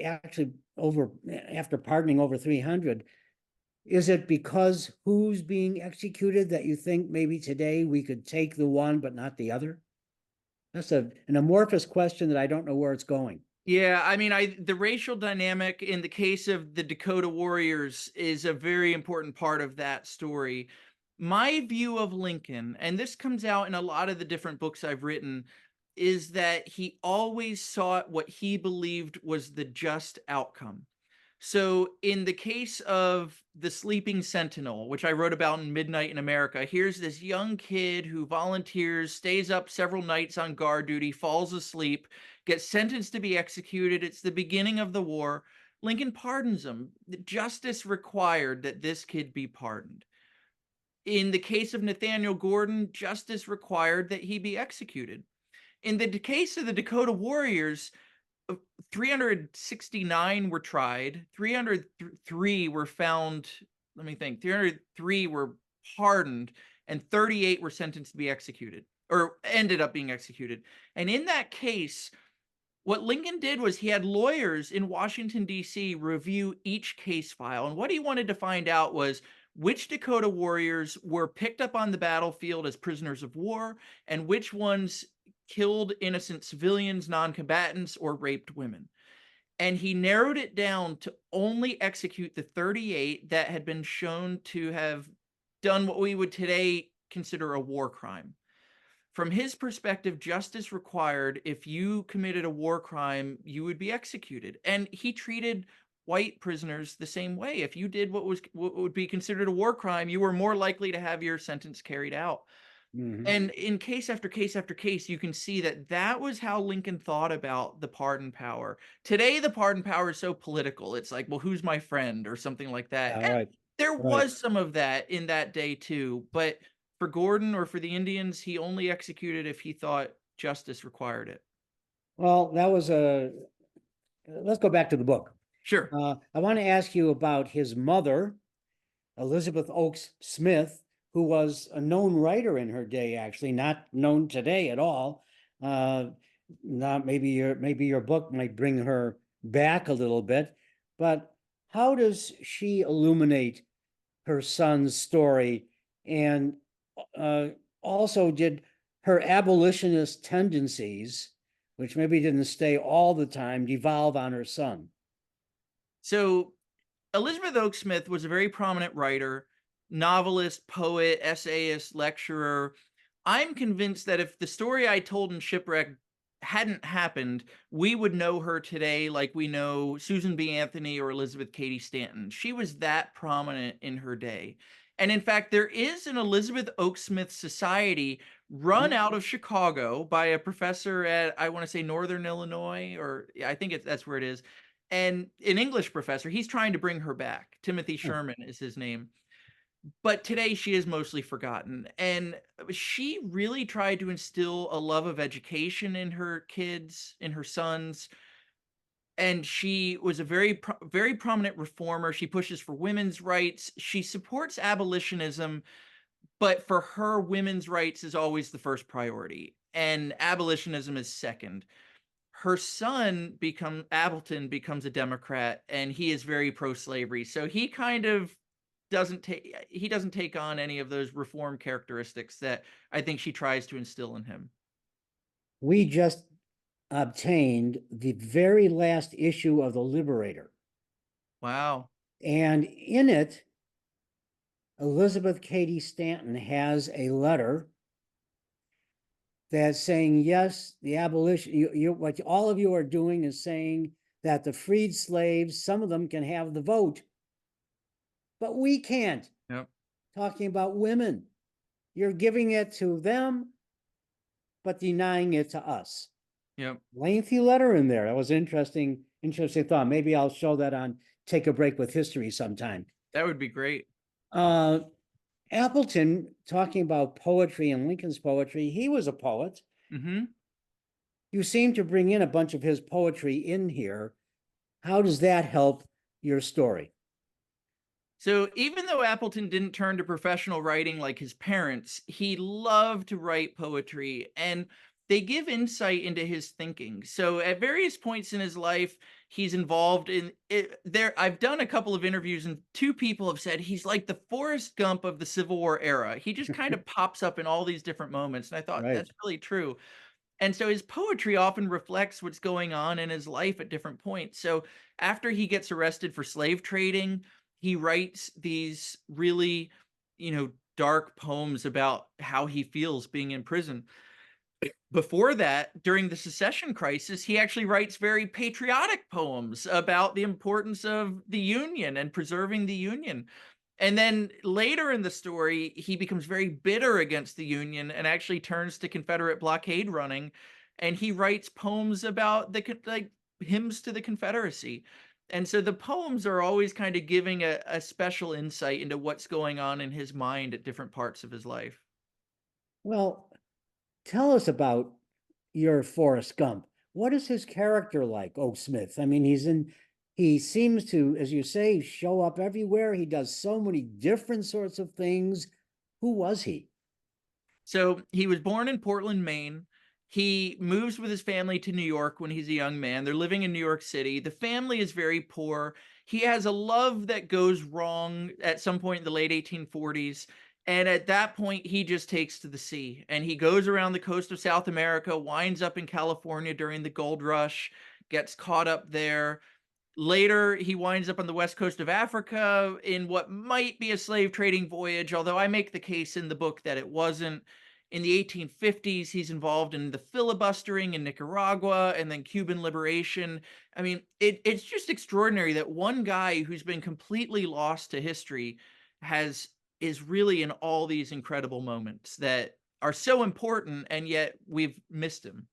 actually after pardoning over 300, is it because who's being executed that you think maybe today we could take the one but not the other? That's an amorphous question that I don't know where it's going. Yeah, I mean, the racial dynamic in the case of the Dakota Warriors is a very important part of that story. My view of Lincoln, and this comes out in a lot of the different books I've written, is that he always sought what he believed was the just outcome. So, in the case of the Sleeping Sentinel, which I wrote about in Midnight in America, here's this young kid who volunteers, stays up several nights on guard duty, falls asleep, gets sentenced to be executed. It's the beginning of the war. Lincoln pardons him. Justice required that this kid be pardoned. In the case of Nathaniel Gordon, justice required that he be executed. In the case of the Dakota Warriors, 369 were tried, 303 were found, let me think, 303 were pardoned, and 38 were sentenced to be executed, or ended up being executed. And in that case, what Lincoln did was he had lawyers in Washington, D.C. review each case file. And what he wanted to find out was which Dakota warriors were picked up on the battlefield as prisoners of war and which ones killed innocent civilians, non-combatants, or raped women. And he narrowed it down to only execute the 38 that had been shown to have done what we would today consider a war crime. From his perspective, justice required if you committed a war crime, you would be executed. And he treated white prisoners the same way. If you did what would be considered a war crime, you were more likely to have your sentence carried out. Mhm. And in case after case after case, you can see that that was how Lincoln thought about the pardon power. Today, the pardon power is so political. It's like, well, who's my friend or something like that. Yeah, And right, there right. was some of that in that day too. But for Gordon or for the Indians, he only executed if he thought justice required it. Well, that was a, let's go back to the book. Sure. I want to ask you about his mother, Elizabeth Oakes Smith, who was a known writer in her day, actually, not known today at all. Uh, Not maybe your book might bring her back a little bit, but how does she illuminate her son's story? And uh, also, did her abolitionist tendencies, which maybe didn't stay all the time, devolve on her son? So Elizabeth Oaksmith was a very prominent writer, novelist, poet, essayist, lecturer. I'm convinced that if the story I told in Shipwreck hadn't happened, we would know her today like we know Susan B. Anthony or Elizabeth Cady Stanton. She was that prominent in her day. And in fact, there is an Elizabeth Oaksmith Society run out of Chicago by a professor at, I want to say, Northern Illinois, or yeah, I think that's where it is, and an English professor. He's trying to bring her back. Timothy Huh. Sherman is his name. But today she is mostly forgotten. And she really tried to instill a love of education in her kids, in her sons. And she was a very prominent reformer. She pushes for women's rights. She supports abolitionism, but for her, women's rights is always the first priority, and abolitionism is second. Her son become Appleton becomes a Democrat, and he is very pro-slavery. So he kind of doesn't take on any of those reform characteristics that I think she tries to instill in him. We just obtained the very last issue of the Liberator, Wow. and in it, Elizabeth Cady Stanton has a letter that's saying, yes, the abolition, what all of you are doing is saying that the freed slaves, some of them can have the vote, but we can't. Yep. Talking about women. You're giving it to them, but denying it to us. Yep. Lengthy letter in there. That was interesting thought. Maybe I'll show that on Take a Break with History sometime. That would be great. Uh, Appleton, talking about poetry and Lincoln's poetry, he was a poet. Mhm. You seem to bring in a bunch of his poetry in here. How does that help your story? So even though Appleton didn't turn to professional writing like his parents, he loved to write poetry, and they give insight into his thinking. So at various points in his life, he's involved in it. There, I've done a couple of interviews, and two people have said he's like the Forrest Gump of the Civil War era. He just kind of pops up in all these different moments, and I thought Right. that's really true. And so his poetry often reflects what's going on in his life at different points. So after he gets arrested for slave trading, he writes these really, dark poems about how he feels being in prison. Before that, during the secession crisis, he actually writes very patriotic poems about the importance of the Union and preserving the Union. And then later in the story, he becomes very bitter against the Union and actually turns to Confederate blockade running. And he writes poems about like hymns to the Confederacy. And so the poems are always kind of giving a special insight into what's going on in his mind at different parts of his life. Well, tell us about your Forrest Gump. What is his character like, Oh Smith? I mean, he seems to, as you say, show up everywhere. He does so many different sorts of things. Who was he? So he was born in Portland, Maine. He moves with his family to New York when he's a young man. They're living in New York City. The family is very poor. He has a love that goes wrong at some point in the late 1840s. And at that point, he just takes to the sea and he goes around the coast of South America, winds up in California during the gold rush, gets caught up there. Later, he winds up on the west coast of Africa in what might be a slave trading voyage, although I make the case in the book that it wasn't. In the 1850s, he's involved in the filibustering in Nicaragua and then Cuban liberation. I mean, it's just extraordinary that one guy who's been completely lost to history has is really in all these incredible moments that are so important, and yet we've missed him.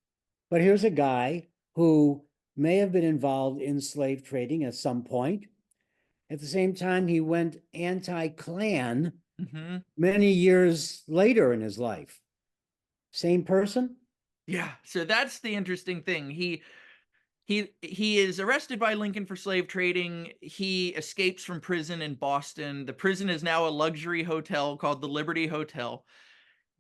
But here's a guy who may have been involved in slave trading at some point. At the same time, he went anti-Klan Mhm. many years later in his life. Same person? Yeah, so that's the interesting thing. He is arrested by Lincoln for slave trading. He escapes from prison in Boston. The prison is now a luxury hotel called the Liberty Hotel.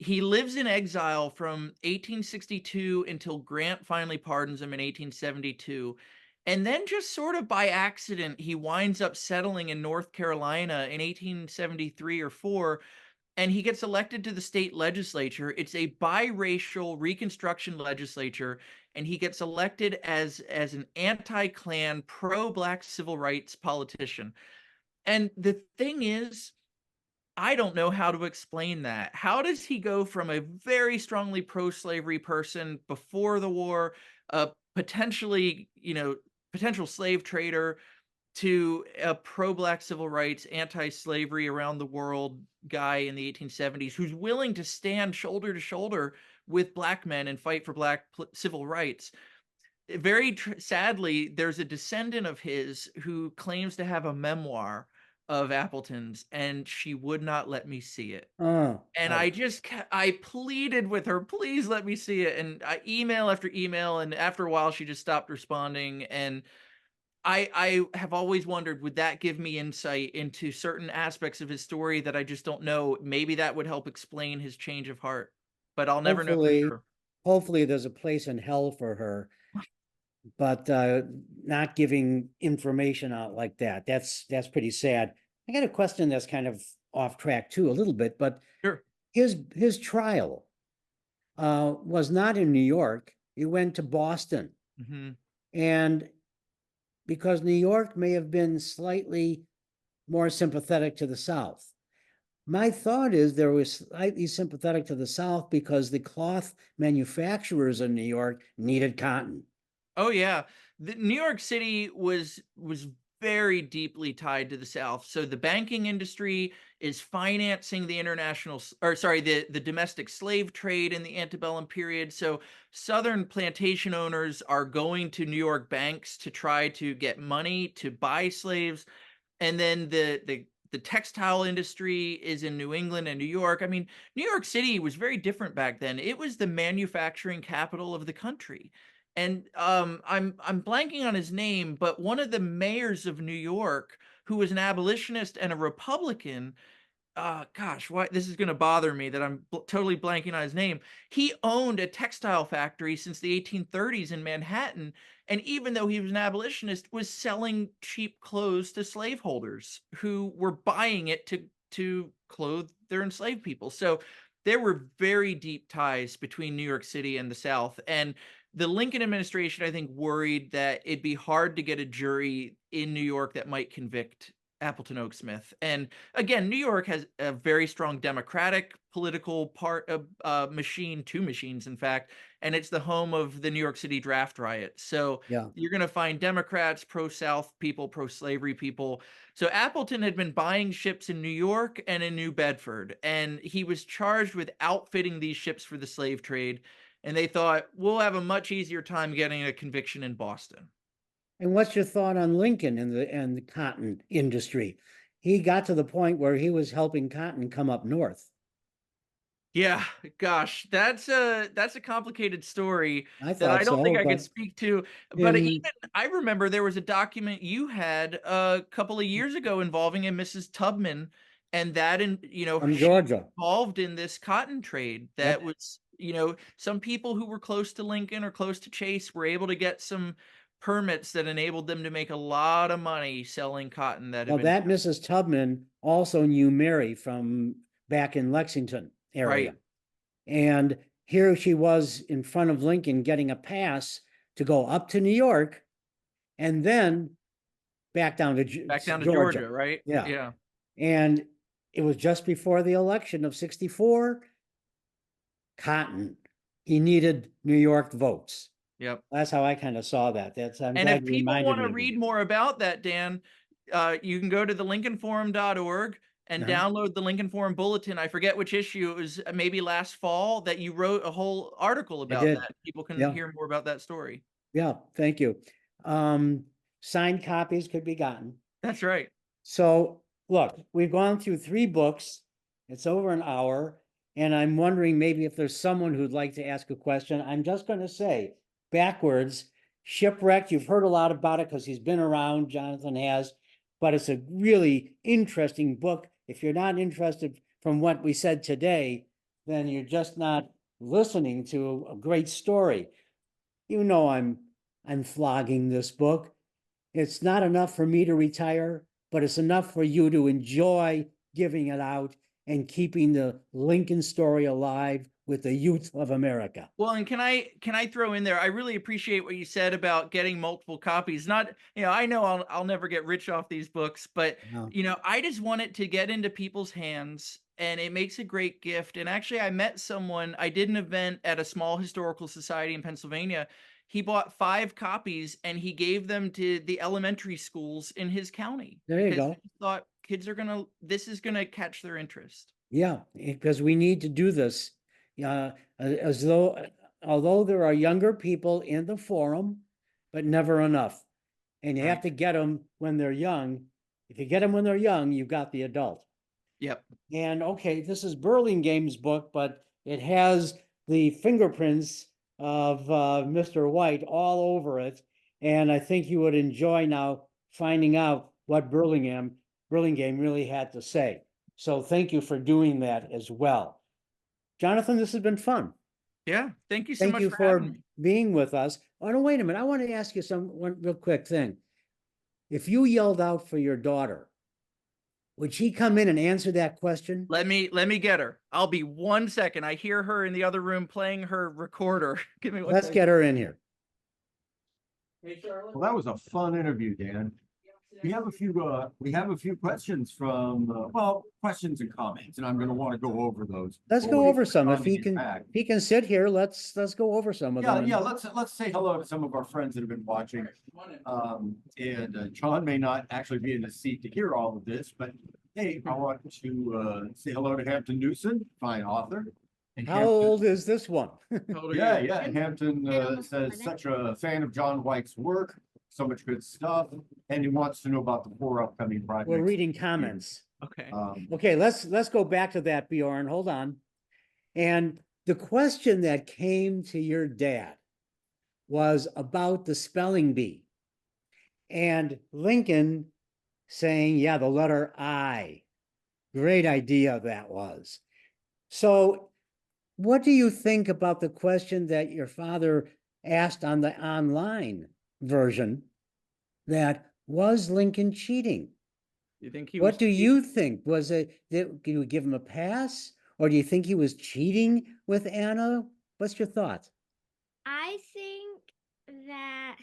He lives in exile from 1862 until Grant finally pardons him in 1872. And then just sort of by accident, he winds up settling in North Carolina in 1873 or 4, and he gets elected to the state legislature. It's a biracial Reconstruction legislature, and he gets elected as an anti-Klan, pro-black civil rights politician. And the thing is, I don't know how to explain that. How does he go from a very strongly pro-slavery person before the war, a potentially, potential slave trader, to a pro-black civil rights, anti-slavery around the world guy in the 1870s who's willing to stand shoulder to shoulder with black men and fight for black civil rights? Very sadly, there's a descendant of his who claims to have a memoir of Appleton's, and she would not let me see it. Oh, And I ouch. just I pleaded with her, "Please let me see it." And I email after email, and after a while, she just stopped responding. And I have always wondered, would that give me insight into certain aspects of his story that I just don't know? Maybe that would help explain his change of heart, but I'll never know for Hopefully, sure. hopefully there's a place in hell for her, but not giving information out like that. That's pretty sad. I got a question that's kind of off track too, a little bit, but Sure. his trial was not in New York. He went to Boston. Mhm. And because New York may have been slightly more sympathetic to the South. My thought is there was slightly sympathetic to the South because the cloth manufacturers in New York needed cotton. Oh yeah. The New York City was very deeply tied to the South. So the banking industry is financing the the domestic slave trade in the antebellum period. So Southern plantation owners are going to New York banks to try to get money to buy slaves. And then the textile industry is in New England and New York. I mean, New York City was very different back then. It was the manufacturing capital of the country. And I'm blanking on his name, but one of the mayors of New York, who was an abolitionist and a Republican, gosh, why this is gonna bother me that I'm totally blanking on his name. He owned a textile factory since the 1830s in Manhattan, and even though he was an abolitionist, was selling cheap clothes to slaveholders who were buying it to clothe their enslaved people. So there were very deep ties between New York City and the South, and the Lincoln administration, I think, worried that it'd be hard to get a jury in New York that might convict Appleton Oaksmith. And again, New York has a very strong democratic political part of machine, two machines, in fact, and it's the home of the New York City draft riot. So Yeah. you're going to find Democrats, pro-South people, pro-slavery people. So Appleton had been buying ships in New York and in New Bedford, and he was charged with outfitting these ships for the slave trade. And they thought, we'll have a much easier time getting a conviction in Boston. And what's your thought on Lincoln and the cotton industry? He got to the point where he was helping cotton come up north. Yeah, gosh, that's a complicated story I that I thought don't think so, I could but speak to. But even in I remember there was a document you had a couple of years ago involving a Mrs. Tubman, and that, and from she Georgia. involved in this cotton trade Yep. that was, some people who were close to Lincoln or close to Chase were able to get some permits that enabled them to make a lot of money selling cotton that had Well, been. that Mrs. Tubman also knew Mary from back in Lexington area. Right. And here she was in front of Lincoln getting a pass to go up to New York and then back down to Back down to Georgia. Georgia, right? Yeah. Yeah. And it was just before the election of 64. Cotton. He needed New York votes. Yep. That's how I kind of saw that. I'm And glad if you people reminded want me to of read that. more about that, Dan, you can go to the lincolnforum.org and Uh-huh. download the Lincoln Forum Bulletin. I forget which issue. It was maybe last fall that you wrote a whole article I about did. that. People can Yeah. hear more about that story. Yeah. Thank you. Signed copies could be gotten. That's right. So look, we've gone through 3 books. It's over an hour. And I'm wondering maybe if there's someone who'd like to ask a question. I'm just going to say backwards, Shipwrecked. You've heard a lot about it because he's been around, Jonathan has, but it's a really interesting book. If you're not interested from what we said today, then you're just not listening to a great story. You know, I'm flogging this book. It's not enough for me to retire, but it's enough for you to enjoy giving it out and keeping the Lincoln story alive with the youth of America. Well, and can I throw in there? I really appreciate what you said about getting multiple copies. Not, I know I'll never get rich off these books, but No. I just want it to get into people's hands, and it makes a great gift. And actually, I met someone. I did an event at a small historical society in Pennsylvania. He bought 5 copies and he gave them to the elementary schools in his county There you because go. he thought this is gonna catch their interest. Yeah, because we need to do this. As though, although there are younger people in the forum, but never enough. And you have Right. to get them when they're young. If you get them when they're young, you've got the adult. Yep. And okay, this is Burlingame's book, but it has the fingerprints of Mr. White all over it. And I think you would enjoy now finding out what Burlingame really had to say. So thank you for doing that as well. Jonathan, this has been fun. Yeah. Thank you so Thank much you for having for me. being with us. Oh, no, wait a minute. I want to ask you one real quick thing. If you yelled out for your daughter, would she come in and answer that question? Let me get her. I'll be 1 second. I hear her in the other room playing her recorder. Give me 1 Let's second. get her in here. Hey, Charlotte. Well, that was a fun interview, Dan. We have a few questions from, questions and comments, and I'm gonna want to go over those. Let's before go we over some. If finally he get can, back. he can sit here, let's go over some of them. Yeah, let's say hello to some of our friends that have been watching. And John may not actually be in the seat to hear all of this, but hey, I want to say hello to Hampton Newson, fine author. And How Hampton- old is this one? How old are Yeah, you? yeah, and Hampton almost says 11. such a fan of John White's work, so much good stuff, and he wants to know about the 4 upcoming projects. We're reading comments. Okay. Okay, let's go back to that, Bjorn. Hold on. And the question that came to your dad was about the spelling bee. And Lincoln saying, yeah, the letter I. Great idea that was. So what do you think about the question that your father asked on the online version, that was Lincoln cheating? You think he What was do cheating? you think? Was it, can you give him a pass? Or do you think he was cheating with Anna? What's your thought? I think that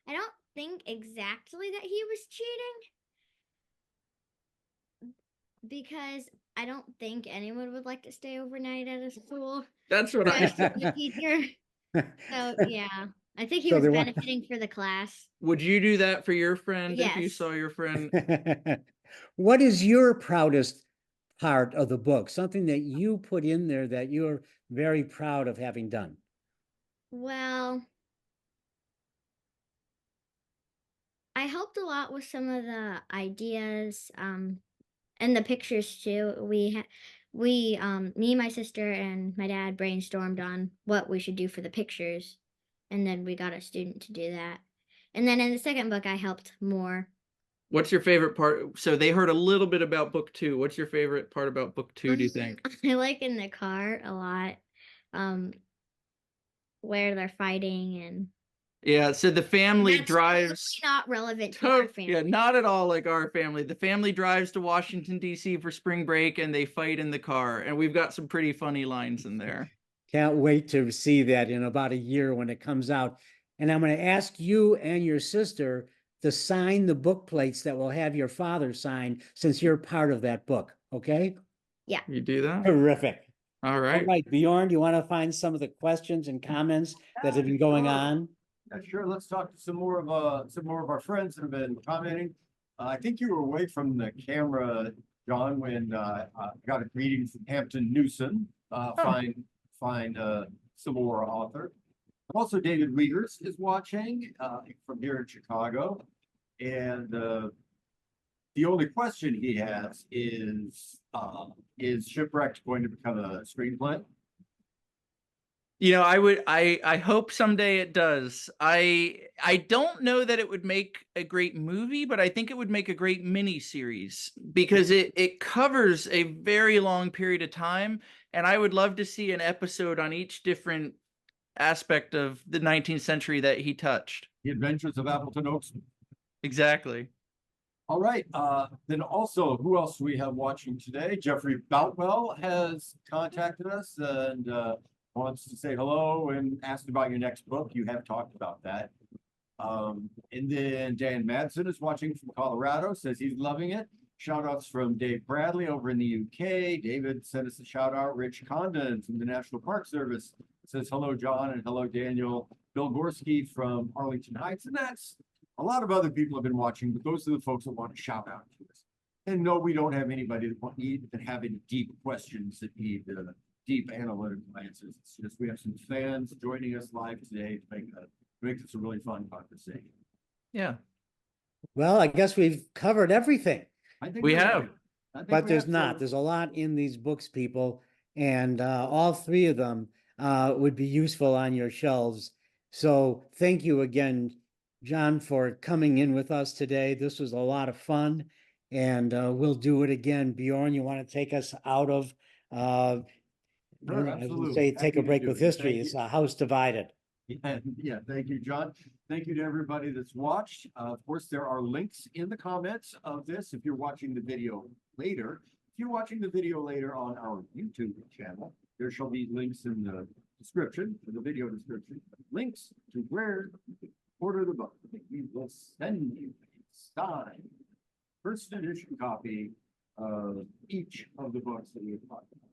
I don't think exactly that he was cheating because I don't think anyone would like to stay overnight at a school, That's what I especially the teacher. So yeah, I think he So was they want- benefiting for the class. Would you do that for your friend if you Yes. saw your friend? What is your proudest part of the book? Something that you put in there that you're very proud of having done? Well, I helped a lot with some of the ideas, and the pictures too. Me, my sister, and my dad brainstormed on what we should do for the pictures, and then we got a student to do that. And then in the second book, I helped more. What's your favorite part? So they heard a little bit about book 2. What's your favorite part about book 2, do you think? I like in the car a lot, where they're fighting, and Yeah, so the family That's drives. totally not relevant to our family. Yeah, not at all like our family. The family drives to Washington, D.C. for spring break and they fight in the car. And we've got some pretty funny lines in there. Can't wait to see that in about a year when it comes out. And I'm going to ask you and your sister to sign the book plates that will have your father sign since you're part of that book. Okay? Yeah. You do that? Terrific. All All right. right, Bjorn, do you want to find some of the questions and comments that have been going on? Yeah, sure. Let's talk to some more of our friends that have been commenting. I think you were away from the camera, John, when I got a greeting from Hampton Newson, fine Civil War author. Also, David Wiegers is watching from here in Chicago, and the only question he has is Shipwrecked going to become a screenplay? You know, I hope someday it does. I don't know that it would make a great movie, but I think it would make a great mini series because it covers a very long period of time, and I would love to see an episode on each different aspect of the 19th century that he touched. The Adventures of Appleton Oaksmith. Exactly. All right. Then also, who else do we have watching today? Jeffrey Boutwell has contacted us and wants to say hello and asked about your next book. You have talked about that. And then Dan Madsen is watching from Colorado, says he's loving it. Shout outs from Dave Bradley over in the UK. David sent us a shout out. Rich Condon from the National Park Service says hello, John, and hello, Daniel. Bill Gorski from Arlington Heights. And that's a lot of other people have been watching, but those are the folks that want to shout out to us. And no, we don't have anybody that have any deep questions that need deep analytical answers. It's just we have some fans joining us live today to make this a really fun conversation. Yeah. Well, I guess we've covered everything, I think We have. but there's not. There's a lot in these books, people, and all three of them would be useful on your shelves. So thank you again, John, for coming in with us today. This was a lot of fun, and we'll do it again. Bjorn, you want to take us out of Sure, I would absolutely. say take Happy a to break do with it. history. Thank It's you. a house divided. Yeah, thank you, John. Thank you to everybody that's watched. Of course, there are links in the comments of this if you're watching the video later. If you're watching the video later on our YouTube channel, there shall be links in the description, in the video description, links to where you can order the book. We will send you a signed first edition copy of each of the books that we have talked about.